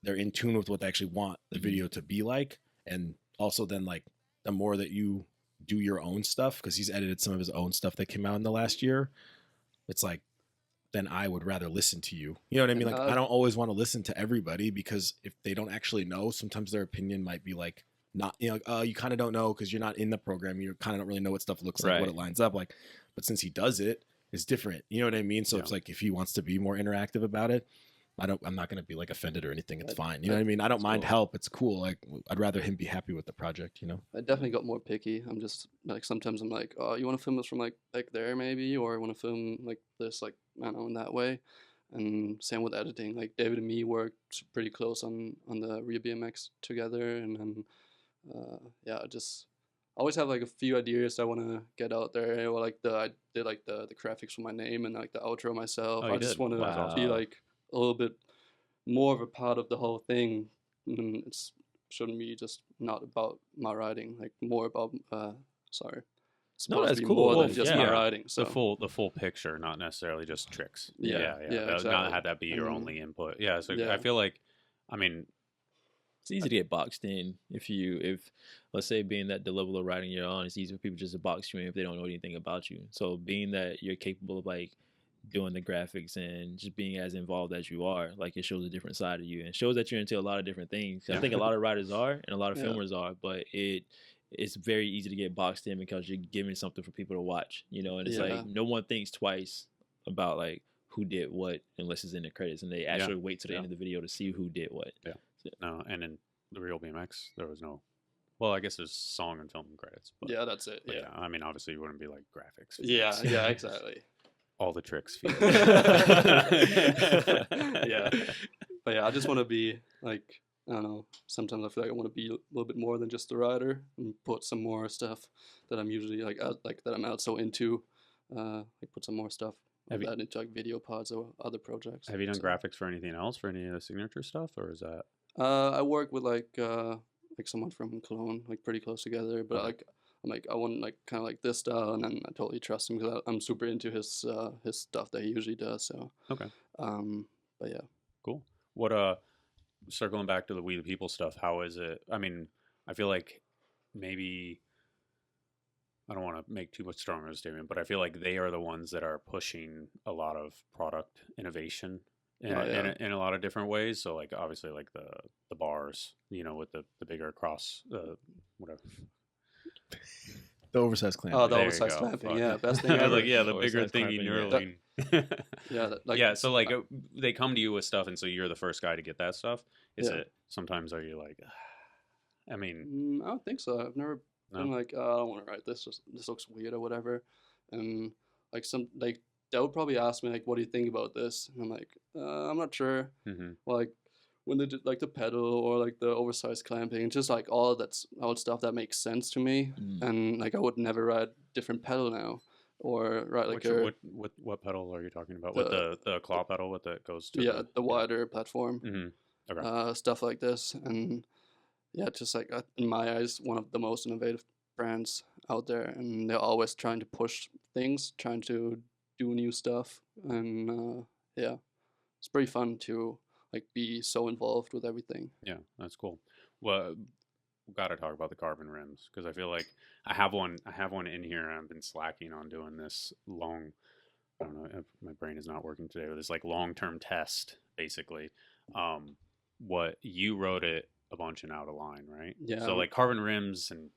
they're in tune with what they actually want the video to be like, and also then like the more that you do your own stuff, because he's edited some of his own stuff that came out in the last year, it's like, then I would rather listen to you. You know what I mean? Like I don't always want to listen to everybody, because if they don't actually know, sometimes their opinion might be like not, you know, you kind of don't know because you're not in the program. You kind of don't really know what stuff looks like, what it lines up like. But since he does it, it's different. You know what I mean? So it's like, if he wants to be more interactive about it, I'm not going to be like offended or anything. It's fine. You know what I mean? I don't mind help. It's cool. Like I'd rather him be happy with the project, you know? I definitely got more picky. I'm just like, sometimes I'm like, oh, you want to film this from like there maybe, or I want to film like this, like, I don't know, in that way. And same with editing. Like David and me worked pretty close on the Real BMX together. And then, I just always have like a few ideas I want to get out there. Or like I did like the graphics for my name and like the outro myself. I just want to be like a little bit more of a part of the whole thing, and it shouldn't be just not about my writing, like more about it's that's cool. More than just my writing. So the full picture, not necessarily just tricks. Exactly. Not have that be your only input. So I feel like, I mean, it's easy to get boxed in if let's say, being that the level of writing you're on, it's easy for people just to box you in if they don't know anything about you. So being that you're capable of like doing the graphics and just being as involved as you are, like it shows a different side of you and shows that you're into a lot of different things. I think a lot of writers are and a lot of filmers are, but it's very easy to get boxed in because you're giving something for people to watch, you know, and it's like no one thinks twice about like who did what unless it's in the credits, and they actually wait to the end of the video to see who did what. No, and in the Real BMX there was no, well, I guess there's song and film credits, but that's it. I mean, obviously you wouldn't be like graphics. Exactly. All the tricks. But I just want to be like, I don't know, sometimes I feel like I want to be a little bit more than just the writer and put some more stuff that I'm usually like that I'm not so into, like put some more stuff like that into like video pods or other projects. Have you done graphics for anything else, for any of the signature stuff, or is that? I work with like someone from Cologne, like pretty close together, but I'm like, I want like kind of like this style, and then I totally trust him because I'm super into his stuff that he usually does. So but yeah, cool. What circling back to the Wethepeople stuff, how is it? I mean, I feel like maybe I don't want to make too much stronger of a statement, but I feel like they are the ones that are pushing a lot of product innovation in a lot of different ways. So like obviously like the bars, you know, with the bigger cross, whatever. The oversized clamp. Oh, the There you oversized go. clamping. Fuck. Yeah, best thing I was ever. like, yeah, the bigger Oversized thingy clamping, knurling. Yeah, like, Yeah, so like they come to you with stuff, and so you're the first guy to get that stuff. Is Yeah. it sometimes are you like, I mean, I don't think so. I've never been no? like, oh, I don't want to write this. This looks weird or whatever. And like they would probably ask me like, what do you think about this? And I'm like, I'm not sure. Mm-hmm. Like when they did like the pedal or like the oversized clamping, just like all stuff that makes sense to me. And like I would never ride different pedal now, or ride like what pedal are you talking about? With the claw pedal with that goes to the wider platform. Mm-hmm. Okay. Stuff like this. And yeah, just like in my eyes, one of the most innovative brands out there, and they're always trying to push things, trying to do new stuff, and yeah, it's pretty fun to like be so involved with everything. Yeah, that's cool. Well, we got to talk about the carbon rims because I feel like I have one in here, and I've been slacking on doing this long. I don't know if my brain is not working today, but it's like long-term test basically. What you wrote it a bunch and out of line, right? Yeah. So like carbon rims and,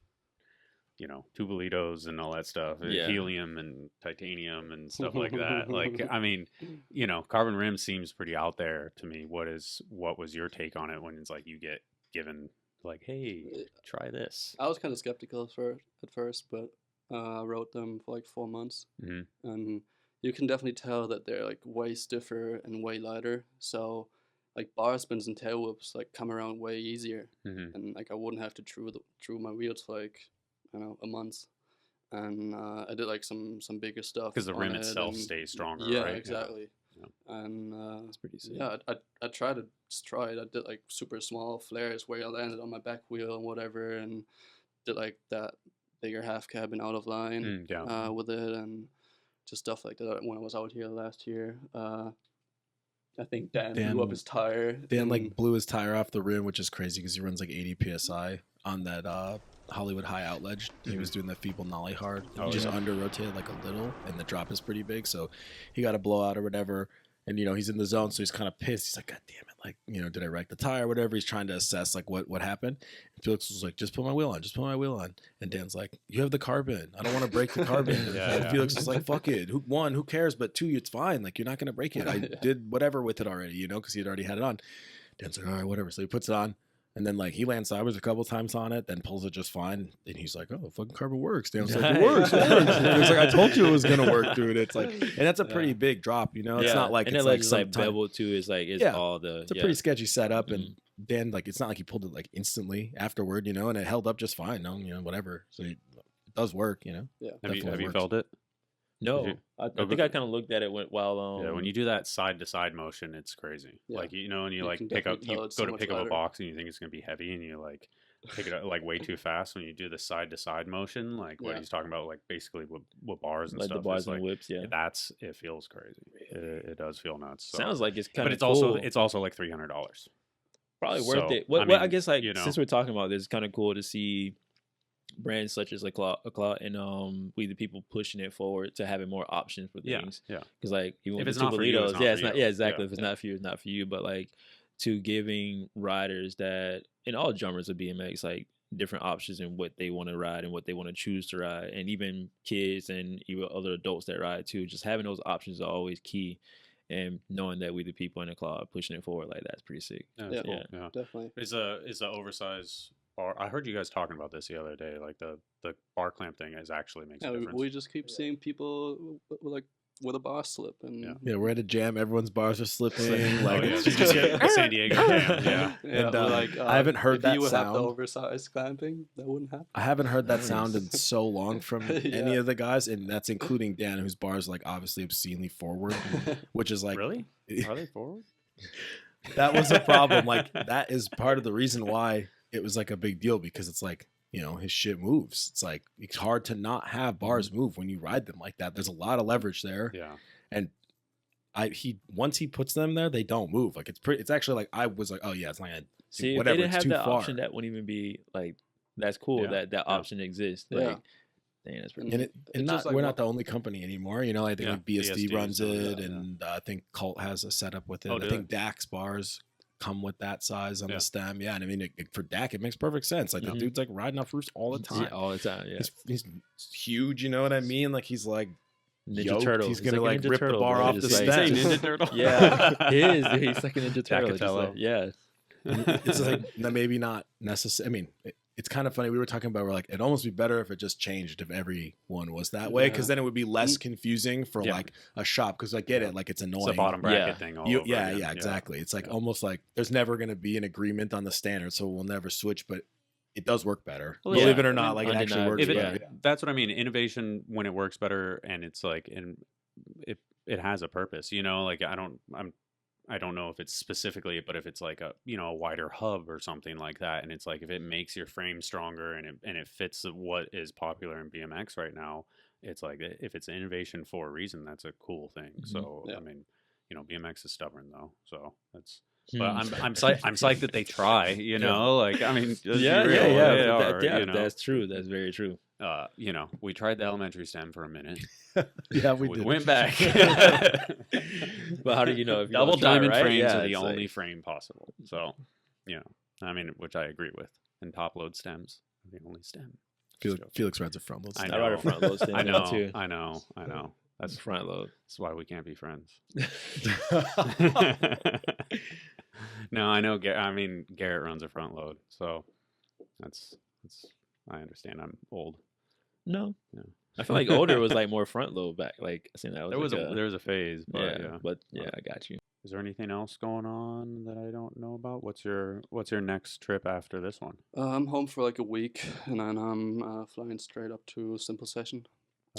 you know, tubalitos and all that stuff, helium and titanium and stuff like that. Like, I mean, you know, carbon rims seems pretty out there to me. What was your take on it when it's like you get given like, hey, try this? I was kind of skeptical at first, but I wrote them for like 4 months, and you can definitely tell that they're like way stiffer and way lighter. So like bar spins and tail whips like come around way easier, and like I wouldn't have to drew my wheels for like, I don't know, a month. And I did like some bigger stuff because the rim itself stays stronger. Yeah, right? exactly. Yeah. And That's pretty sick. yeah, I tried to just try it. I did like super small flares where I landed on my back wheel and whatever, and did like that bigger half cabin out of line with it, and just stuff like that when I was out here last year. I think Dan blew up his tire. Dan like blew his tire off the rim, which is crazy because he runs like 80 psi on that Hollywood high out ledge. He was doing the feeble nollie hard. He just under rotated like a little, and the drop is pretty big, so he got a blowout or whatever. And you know he's in the zone, so he's kind of pissed. He's like, God damn it! Like, you know, did I wreck the tire or whatever? He's trying to assess like what happened. And Felix was like, just put my wheel on, just put my wheel on. And Dan's like, you have the carbon. I don't want to break the carbon. And Felix is like, fuck it. Who cares? But two, it's fine. Like, you're not gonna break it. I did whatever with it already, you know, because he had already had it on. Dan's like, all right, whatever. So he puts it on. And then, like, he lands sideways a couple times on it, then pulls it just fine. And he's like, oh, fucking carbon works. Dan's like, it works. It's like, I told you it was going to work, dude. It's like, and that's a pretty big drop, you know? It's not like, and it's like bevel, too, is like, all the... It's a pretty sketchy setup. And Dan, like, it's not like he pulled it, like, instantly afterward, you know? And it held up just fine, you know, whatever. So it does work, you know? Yeah. Have you felt it? No, I think I kind of looked at it while when you do that side to side motion, it's crazy. Yeah. Like, you know, and you like pick up, you go to pick up a box and you think it's gonna be heavy, and you like pick it up like way too fast. When you do the side to side motion, like what he's talking about, like basically what bars and like stuff, the bars and like, whips, it feels crazy. It does feel nuts. So. Sounds like it's kind of, but it's also like $300. Probably worth it. I guess like, you know, since we're talking about this, it's kind of cool to see brands such as like Claw and We the People pushing it forward to having more options for things. Yeah. Because like even if with it's the not for you, Tubalitos, it's not. Yeah, exactly. If it's not for you, it's not for you. But like to giving riders that, and all jumpers of BMX, like different options in what they want to ride and what they want to choose to ride, and even kids and even other adults that ride too. Just having those options are always key. And knowing that We the People in the Claw are pushing it forward like that's pretty sick. Yeah, cool. Yeah. Definitely. Is a oversized bar. I heard you guys talking about this the other day. Like the bar clamp thing actually makes a difference. We just keep seeing people with a bar slip, and we're at a jam. Everyone's bars are slipping. Like it's just a San Diego jam. And like I haven't heard that sound. If you would have the oversized clamping, that wouldn't happen. I haven't heard that sound in so long from any of the guys, and that's including Dan, whose bars like obviously obscenely forward, which is like really are they forward? That was a problem. Like that is part of the reason why it was like a big deal, because it's like, you know, his shit moves. It's like, it's hard to not have bars move when you ride them like that. There's a lot of leverage there. Yeah. And once he puts them there, they don't move. Like it's actually like, I was like, oh yeah, it's like, see, whatever, if they didn't have that option, that wouldn't even be like, that's cool that option exists. Like, dang, that's pretty we're not the only company anymore. You know, I think like BSD runs it, and I think Cult has a setup with it. I think Dax bars come with that size on the stem. Yeah, and I mean, for Dak, it makes perfect sense. Like the dude's like riding off roofs all the time. Yeah, all the time. Yeah, he's huge. You know what I mean? Like he's like Ninja Turtle. He's gonna like rip the bar off the stem. Ninja Turtle. Yeah, he is. He's like a Ninja Turtle. Like, yeah, it's like maybe not necessary. I mean, it's kind of funny. We were talking about, we're like, it'd almost be better if it just changed if everyone was that way, because then it would be less confusing for like a shop. Because I get it, like it's annoying. It's a bottom bracket thing. All over again. Exactly. It's like almost like there's never going to be an agreement on the standard, so we'll never switch. But it does work better, believe it or not. Like it actually works better. That's what I mean. Innovation, when it works better, and it's like, it has a purpose. You know, like I don't know if it's specifically, but if it's like a wider hub or something like that, and it's like if it makes your frame stronger and it fits what is popular in BMX right now, it's like if it's innovation for a reason, that's a cool thing. So I mean, BMX is stubborn though, so that's. But I'm psyched that they try. You know, like I mean, that's true. That's very true. We tried the elementary stem for a minute. we did. Went back. But how do you know if you double diamond try, right? frames are the only frame possible? So, I mean, which I agree with. And top load stems are the only stem. Felix rides a front load stem. I ride a front load stem. I know. Too. I know. That's front load. That's why we can't be friends. No, I know. I mean, Garrett runs a front load, so that's. I understand. I'm old. No. I feel like older was like more front load back. Like I think that was there was a phase, but I got you. Is there anything else going on that I don't know about? What's your next trip after this one? I'm home for like a week, and then I'm flying straight up to Simple Session.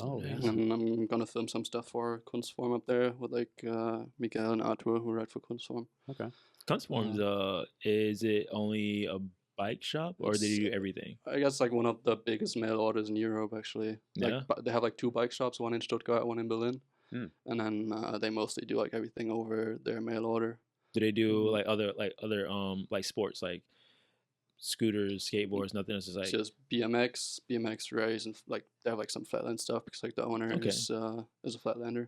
Oh, yeah. And I'm gonna film some stuff for Kunstform up there with like Miguel and Artur, who ride for Kunstform. Okay. Kunstform's is it only a bike shop, or they do everything? I guess like one of the biggest mail orders in Europe, actually. Like, they have like 2 bike shops, one in Stuttgart, one in Berlin, and then they mostly do like everything over their mail order. Do they do like other like sports, like scooters, skateboards, nothing? It's just BMX race, and like they have like some flatland stuff because like the owner is a flatlander,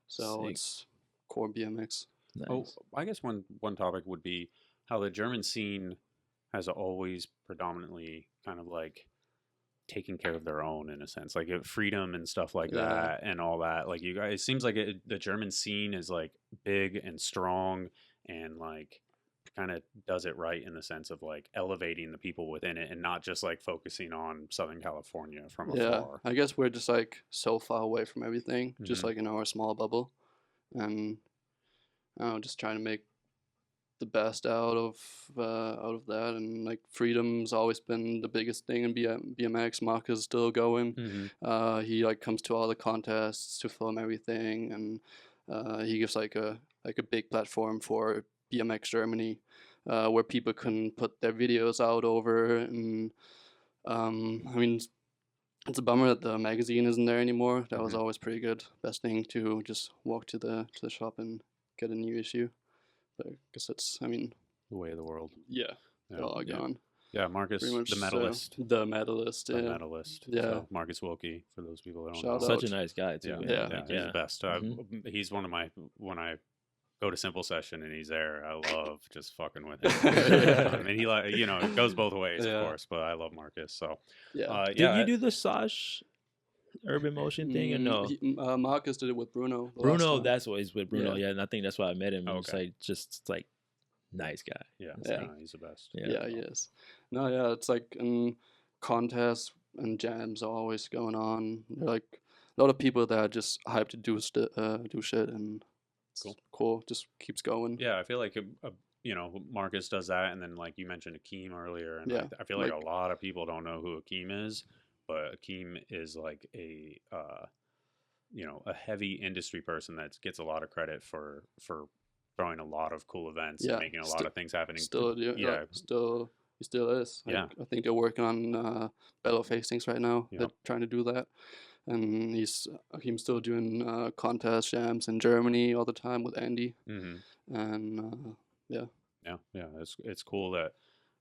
so it's core BMX. Nice. Oh, I guess one topic would be how the German scene has always predominantly kind of like taking care of their own in a sense, like freedom and stuff like that and all that. Like you guys, it seems like the German scene is like big and strong and like kind of does it right in the sense of like elevating the people within it and not just like focusing on Southern California from afar. I guess we're just like so far away from everything, just like in our small bubble, and just trying to make the best out of that, and like freedom's always been the biggest thing in BMX. Mark is still going. He like comes to all the contests to film everything, and he gives like a big platform for BMX Germany, where people can put their videos out over. And I mean, it's a bummer that the magazine isn't there anymore. That was always pretty good. Best thing to just walk to the shop and get a new issue. I guess that's, I mean, the way of the world. Yeah, they're all gone. Yeah, Marcus, the medalist. The medalist. Yeah. So Marcus Wilkie, for those people that don't know. Such a nice guy, too. Yeah, he's the best. He's one of my, when I go to Simple Session and he's there, I love just fucking with him. I mean, he like, it goes both ways, of course, but I love Marcus. So, did you do the Sash urban motion thing or no? Marcus did it with Bruno. That's what he's with Bruno. Yeah, and I think that's why I met him. It's like just like nice guy. Yeah, he's the best. Yeah, he is. No, it's like contests and jams are always going on. They're like a lot of people that are just hyped to do shit, and cool. Just keeps going. Yeah, I feel like Marcus does that, and then like you mentioned Akeem earlier, and I feel like a lot of people don't know who Akeem is. But Akeem is like a heavy industry person that gets a lot of credit for throwing a lot lot of cool events and making a lot of things happening. He still is. I think they're working on Battle of Hastings right now. They're trying to do that, and he's still doing contest jams in Germany all the time with Andy. And it's cool that,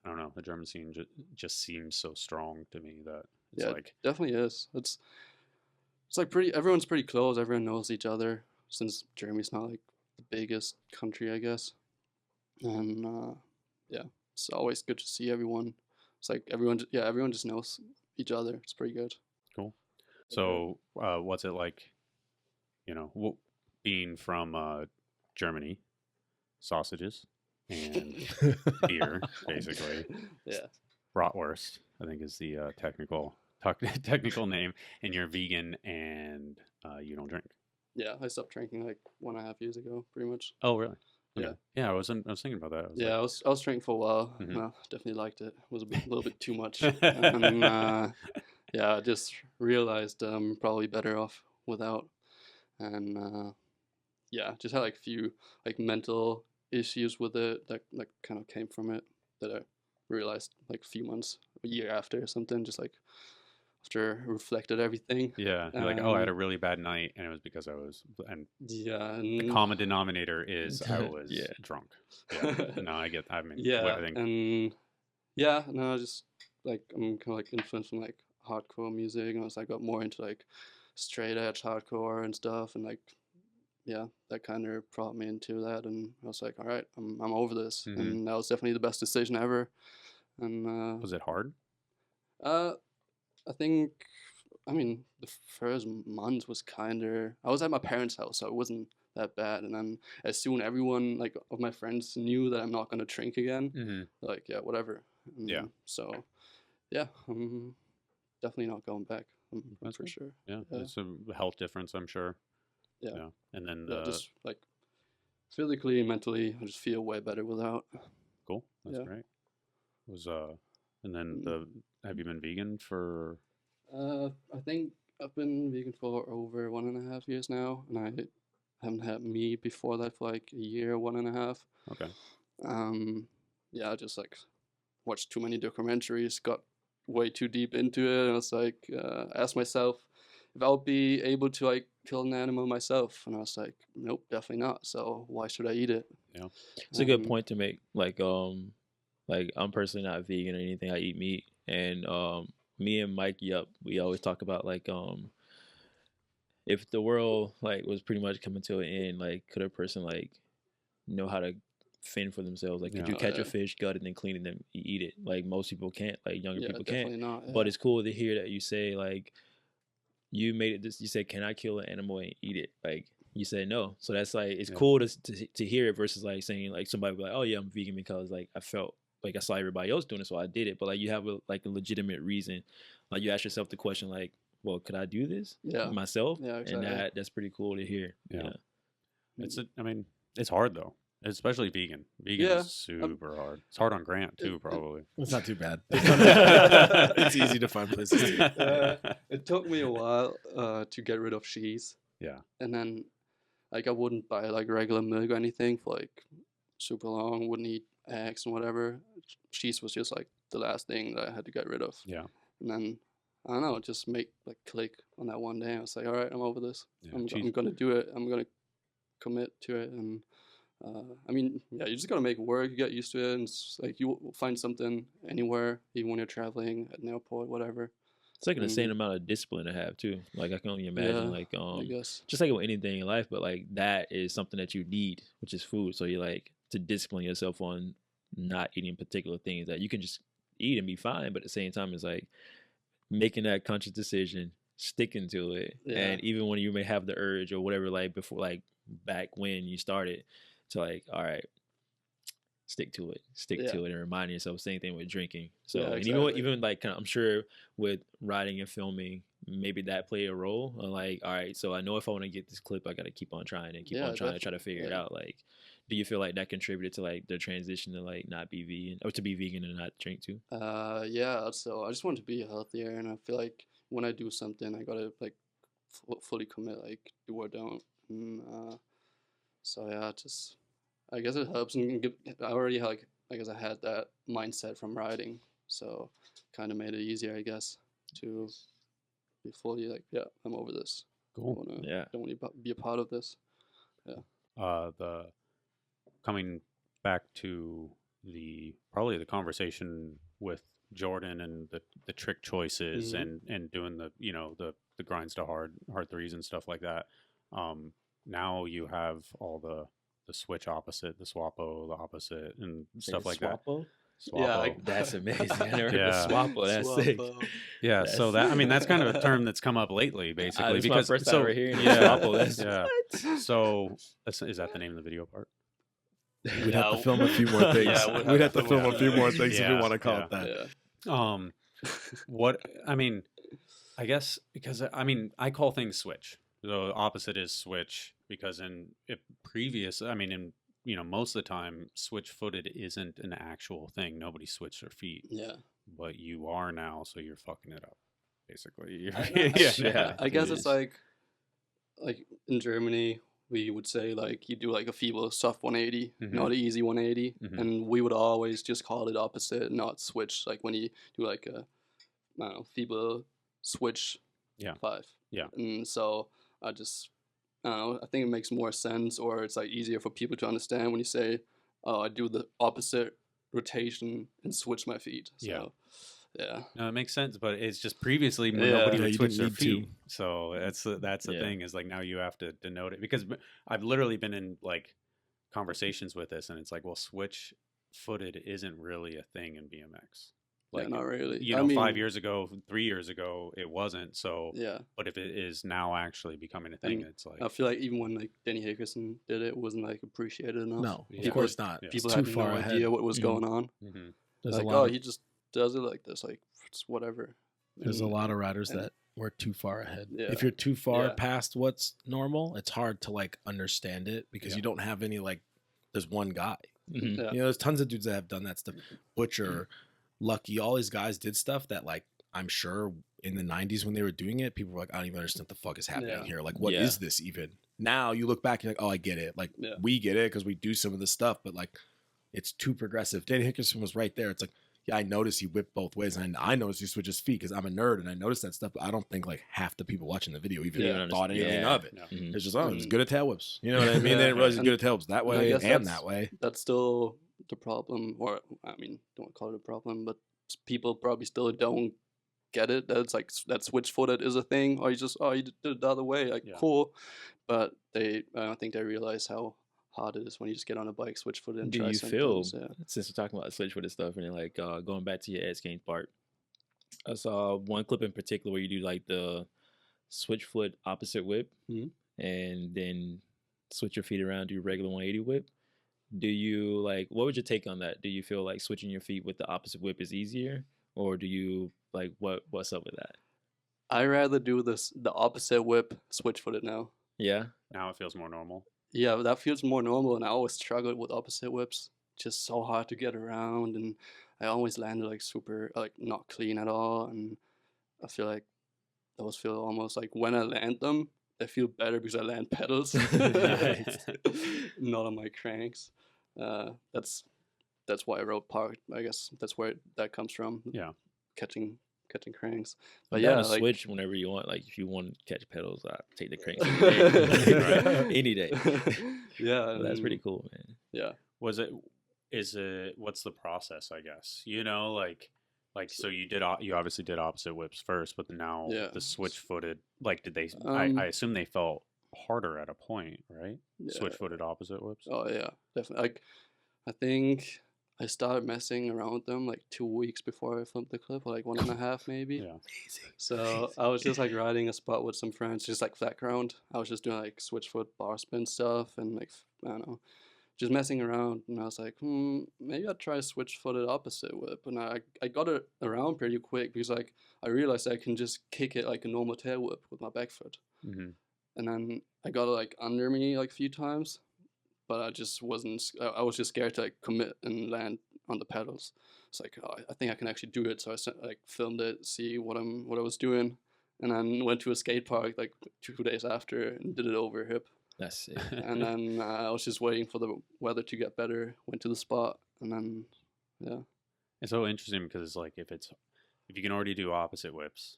I don't know, the German scene just seems so strong to me that it's it definitely is. It's like everyone's pretty close. Everyone knows each other, since Germany's not like the biggest country, I guess. And yeah, it's always good to see everyone. It's like everyone just knows each other. It's pretty good. Cool. So what's it like, being from Germany, sausages and beer, basically. Yeah. Bratwurst, I think, is the technical name, and you're vegan and you don't drink. Yeah, I stopped drinking like 1.5 years ago, pretty much. Oh, really? Okay. Yeah. I was thinking about that. I was drinking for a while. Mhm. No, definitely liked it. It was a little bit too much. And yeah, I just realized I'm probably better off without. And yeah, just had like a few like mental issues with it that kind of came from it that I realized like a few months, a year after or something, just like after I reflected everything. Yeah, you're like, oh, I had a really bad night, and it was because I was, and Yeah, the and common denominator is I was Yeah. drunk. Yeah, no, I mean, yeah, I think, and yeah, no, just like I'm kind of like influenced from like hardcore music, and as I got more into like straight edge hardcore and stuff, and like yeah, that kind of brought me into that, and I was like, all right, I'm over this, Mhm. and that was definitely the best decision ever. And was it hard? I think, I mean, the first month was I was at my parents' house, so it wasn't that bad. And then as soon everyone like of my friends knew that I'm not gonna drink again, Mm-hmm. like yeah, whatever. Yeah. So yeah, I'm definitely not going back. That's For good. sure. Yeah, Yeah. it's a health difference, I'm sure. Yeah. And then Yeah, just like physically and mentally, I just feel way better without. cool. That's Yeah. great. Was and then Mm. have you been vegan for? I think I've been vegan for over 1.5 years now, and I haven't had meat before that for like a year, 1.5. Okay. Yeah, I just like watched too many documentaries, got way too deep into it, and I was like, asked myself if I'll be able to like kill an animal myself, and I was like, nope, definitely not. So why should I eat it? Yeah. It's a good point to make. Like I'm personally not vegan or anything. I eat meat, and me and Mike, we always talk about like if the world like was pretty much coming to an end, like could a person like know how to fend for themselves? Like, could you catch a fish, gut it, and clean it, and eat it? Like most people can't. Like younger people can't. Not, yeah. But it's cool to hear that you say like you made it. You said, "Can I kill an animal and eat it?" Like you said no. So that's like it's cool to hear it versus like saying like somebody be like, "Oh yeah, I'm vegan because like I felt like I saw everybody else doing it, so I did it." But like you have a legitimate reason. Like you ask yourself the question like, well, could I do this myself? Yeah, exactly. And that's pretty cool to hear. Yeah. I mean, it's hard though, especially vegan. Vegan is super hard. It's hard on Grant too, probably. It's not too bad. It's easy to find places to eat. It took me a while to get rid of cheese. Yeah. And then like I wouldn't buy like regular milk or anything for like super long. Wouldn't eat eggs and whatever. Cheese was just like the last thing that I had to get rid of. Yeah. And then I don't know, it just click on that one day. I was like, all right, I'm over this. Yeah, I'm gonna do it. I'm gonna commit to it. And I mean, yeah, you just gotta make it work. You get used to it, and it's like you will find something anywhere, even when you're traveling at an airport, whatever. It's like an insane amount of discipline to have too. Like I can only imagine, like I guess. just like with anything in life, but like that is something that you need, which is food. So you like to discipline yourself on not eating particular things that you can just eat and be fine, but at the same time, it's like making that conscious decision, sticking to it, and even when you may have the urge or whatever, like before, like back when you started, to like, all right, stick to it, and remind yourself. Same thing with drinking. So and even like kind of, I'm sure with writing and filming, maybe that played a role. Like, all right, so I know if I want to get this clip, I got to keep on trying and keep on trying to try to figure it out. Like, do you feel like that contributed to like the transition to like not be vegan or to be vegan and not drink too? Yeah. So I just want to be healthier, and I feel like when I do something, I gotta like fully commit, like do or don't. And, so yeah, just I guess it helps, and I already I guess I had that mindset from riding, so kind of made it easier, I guess, to be fully like, yeah, I'm over this. Cool. Don't want to be a part of this. Yeah. The coming back to probably the conversation with Jordan and the trick choices and doing the the grinds to hard threes and stuff like that. Now you have all the switch opposite, the Swoppo the opposite, and stuff like Swoppo? that. Swoppo. Yeah, like, That's amazing. I never heard Yeah. of Swoppo. That's sick. Swoppo. Yeah, That's- so that, I mean, that's kind of a term that's come up lately, basically. This is because my first time so ever hearing yeah, Swoppo. That's yeah. what? So is that the name of the video part? We'd have to film a few more things. Yeah, we'd have to film a few more things if we Yeah, want to call yeah. it that. Yeah. What I mean, I guess because I mean I call things switch. The opposite is switch because in most of the time switch footed isn't an actual thing. Nobody switched their feet, Yeah. but you are now, so you're fucking it up, basically. Yeah. I guess it's like in Germany, we would say like you do like a feeble soft 180, Mhm. not an easy 180, Mhm. and we would always just call it opposite, not switch. Like when you do like a, I don't know, feeble switch, Yeah. 5. Yeah. And so I don't know. I think it makes more sense, or it's like easier for people to understand when you say, "Oh, I do the opposite rotation and switch my feet." So, Yeah. yeah. No, it makes sense, but it's just previously when Yeah. nobody Yeah, would you switch didn't their need feet. So that's the Yeah. thing is like now you have to denote it because I've literally been in like conversations with this, and it's like, well, switch footed isn't really a thing in BMX. Like, Not really. you know, 5 years ago, 3 years ago, it wasn't. So, Yeah. but if it is now actually becoming a thing, And it's like, I feel like even when like Denny Hickerson did it, it wasn't like appreciated enough. No, Yeah. of course not. Yeah. It's People too had no far ahead. idea what was Mhm. going on. mhm. There's Like, a lot. he just does it like this, like it's whatever. There's a And- lot of riders and- that work too far ahead. Yeah. If you're too far Yeah. past what's normal, it's hard to like understand it because Yeah. you don't have any like. There's one guy. Mhm. Yeah. You know, there's tons of dudes that have done that stuff. Butcher, Lucky, all these guys did stuff that like I'm sure in the 90s when they were doing it, people were like, I don't even understand what the fuck is happening Yeah. here. Like, what is Yeah. this even? Now you look back, you're like, oh, I get it. Like, Yeah. we get it because we do some of this stuff, but like, it's too progressive. Danny Hickerson was right there. It's like, yeah, I noticed he whipped both ways, and I noticed he switched his feet because I'm a nerd and I noticed that stuff. But I don't think like half the people watching the video even Yeah. thought anything Yeah. of it. No. Mhm. It's just, oh, he's Mm. good at tail whips. You know what I mean? They didn't realize he's good at tail whips that And I way guess and that's- that way. That's still the problem, or I mean, don't call it a problem, but people probably still don't get it. That it's like that switch footed is a thing, or you did it the other way, like Yeah. cool. But I don't think they realize how hard it is when you just get on a bike, switch footed, and Do try you some feel, things, yeah. since we're talking about switch footed stuff and then like going back to your edge gain part, I saw one clip in particular where you do like the switch foot opposite whip Mhm. and then switch your feet around, do regular 180 whip. Do you like, what would your take on that? Do you feel like switching your feet with the opposite whip is easier, or do you like what's up with that? I rather do the opposite whip, switch footed now. Yeah. Now it feels more normal. Yeah, that feels more normal, and I always struggled with opposite whips. Just so hard to get around, and I always landed like super, like not clean at all. And I feel like those feel almost like when I land them, they feel better because I land pedals, Nice. not on my cranks. That's why I wrote park. I guess that's where that comes from. Yeah. catching cranks. But I'm down yeah, to like, switch whenever you want. Like if you want to catch pedals, I take the cranks any day. Right? Any day. yeah, But that's and- pretty cool, man. Yeah. What's the process, I guess, you know, like so you obviously did opposite whips first, but now Yeah. the switch footed, like did they Um, I assume they felt harder at a point, right? Yeah. Switch footed opposite whips. Oh yeah, definitely. Like, I think I started messing around with them like 2 weeks before I filmed the clip, or like 1.5 maybe. Yeah. So I was just like riding a spot with some friends, just like flat ground. I was just doing like switch foot bar spin stuff and like I don't know, just messing around. And I was like, maybe I'd try switch footed opposite whip. And I got it around pretty quick because like I realized I can just kick it like a normal tail whip with my back foot. Mm-hmm. And then I got it like under me like a few times, but I just wasn't. I was just scared to like commit and land on the pedals. It's like, oh, I think I can actually do it. So I like filmed it, see what I was doing, and then went to a skate park like 2 days after and did it over hip. That's it. And then I was just waiting for the weather to get better. Went to the spot, and then yeah. It's so interesting because it's like if you can already do opposite whips,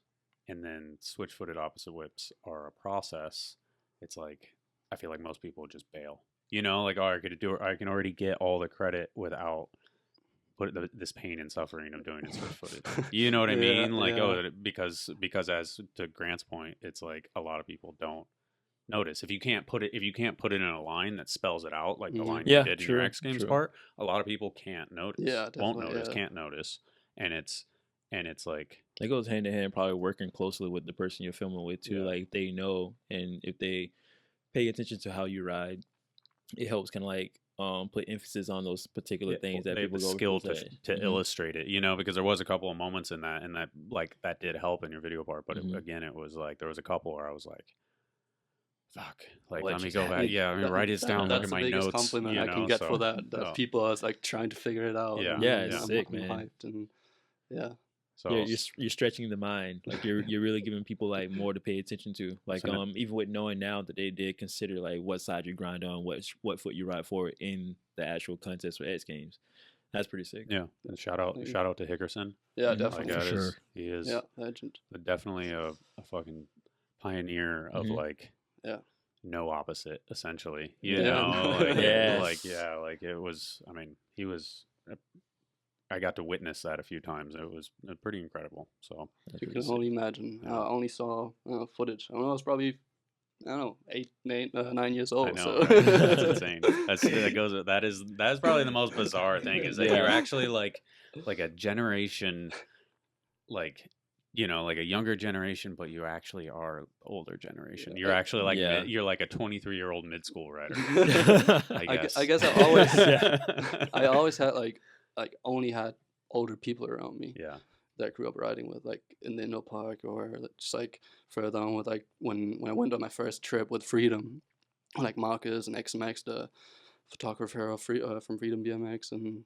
and then switch footed opposite whips are a process, it's like I feel like most people just bail. You know, like, oh, I can already get all the credit without this pain and suffering of doing it switch footed. You know what I Yeah, mean? Like, yeah. because as to Grant's point, it's like a lot of people don't notice. If you can't put it in a line that spells it out, like the line Yeah, you did in true, your X Games true. part, a lot of people can't notice. Yeah, won't definitely, notice, yeah. can't notice, and it's like It goes hand in hand, probably working closely with the person you're filming with too. Yeah. Like they know, and if they pay attention to how you ride, it helps kind of like put emphasis on those particular things that they have people the go skill over to illustrate it, you know, because there was a couple of moments in that, and that did help in your video part, but again, it was like there was a couple where I was like, fuck, like let me go back, let me write this down, look at my notes. That's the biggest compliment I can get for that people are like trying to figure it out. Yeah, it's sick, man. Hyped and so you're stretching the mind, like you're really giving people like more to pay attention to, like even with knowing now that they did consider like what side you grind on, what foot you ride for in the actual contest for X Games. That's pretty sick. Yeah, and shout out to Hickerson. Yeah, definitely. For sure. He is legend. Definitely a fucking pioneer of like no opposite, essentially. You know, like it was. I mean, he was. I got to witness that a few times. It was pretty incredible. So you can only imagine. Yeah. I only saw footage. I was probably 9 years old. I know, So. right? That's insane. That is probably the most bizarre thing is that you're actually like a generation, like, you know, like a younger generation, but you actually are older generation. You're actually like you're like a 23-year-old midschool rider. I guess I always had like only had older people around me. Yeah. That I grew up riding with, like in the Inno Park, or just like further on with like when I went on my first trip with Freedom, like Marcus and XMX, the photographer from Freedom BMX, and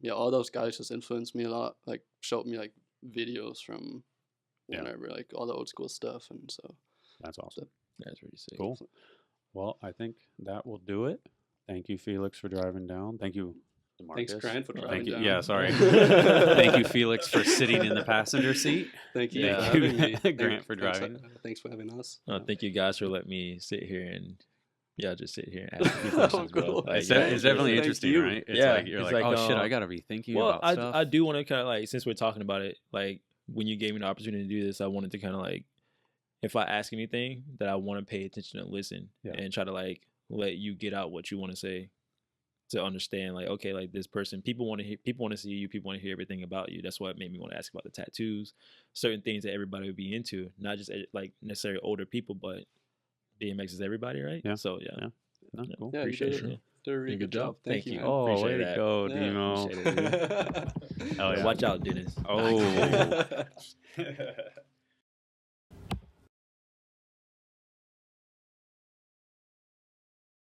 all those guys just influenced me a lot. Like showed me like videos from whenever, like all the old school stuff, and so that's awesome. That's pretty sick. Cool. Well, I think that will do it. Thank you, Felix, for driving down. Thank you, Demarcus. Thanks, Grant, for driving down. Yeah, sorry. Thank you, Felix, for sitting in the passenger seat. Thank you, for having me. Grant, for driving. Thanks for having us. Thank you guys for letting me sit here and just sit here and ask a few questions. Cool. Like, it's definitely interesting, right? It's like you're like, oh shit, I gotta be thinking about stuff. I do want to kind of like, since we're talking about it, like when you gave me the opportunity to do this, I wanted to kind of like, if I ask anything, that I want to pay attention and listen and try to like let you get out what you want to say, to understand like, okay, like this person, people want to see you, people want to hear everything about you. That's what made me want to ask about the tattoos, certain things that everybody would be into, not just like necessarily older people, but BMX is everybody, right? Yeah. So No, cool. Appreciate it. Did a really good job. Thank you. Oh, Appreciate way to that. go, Demo. Appreciate it, dude. Hell yeah. Watch out, Dennis. Oh.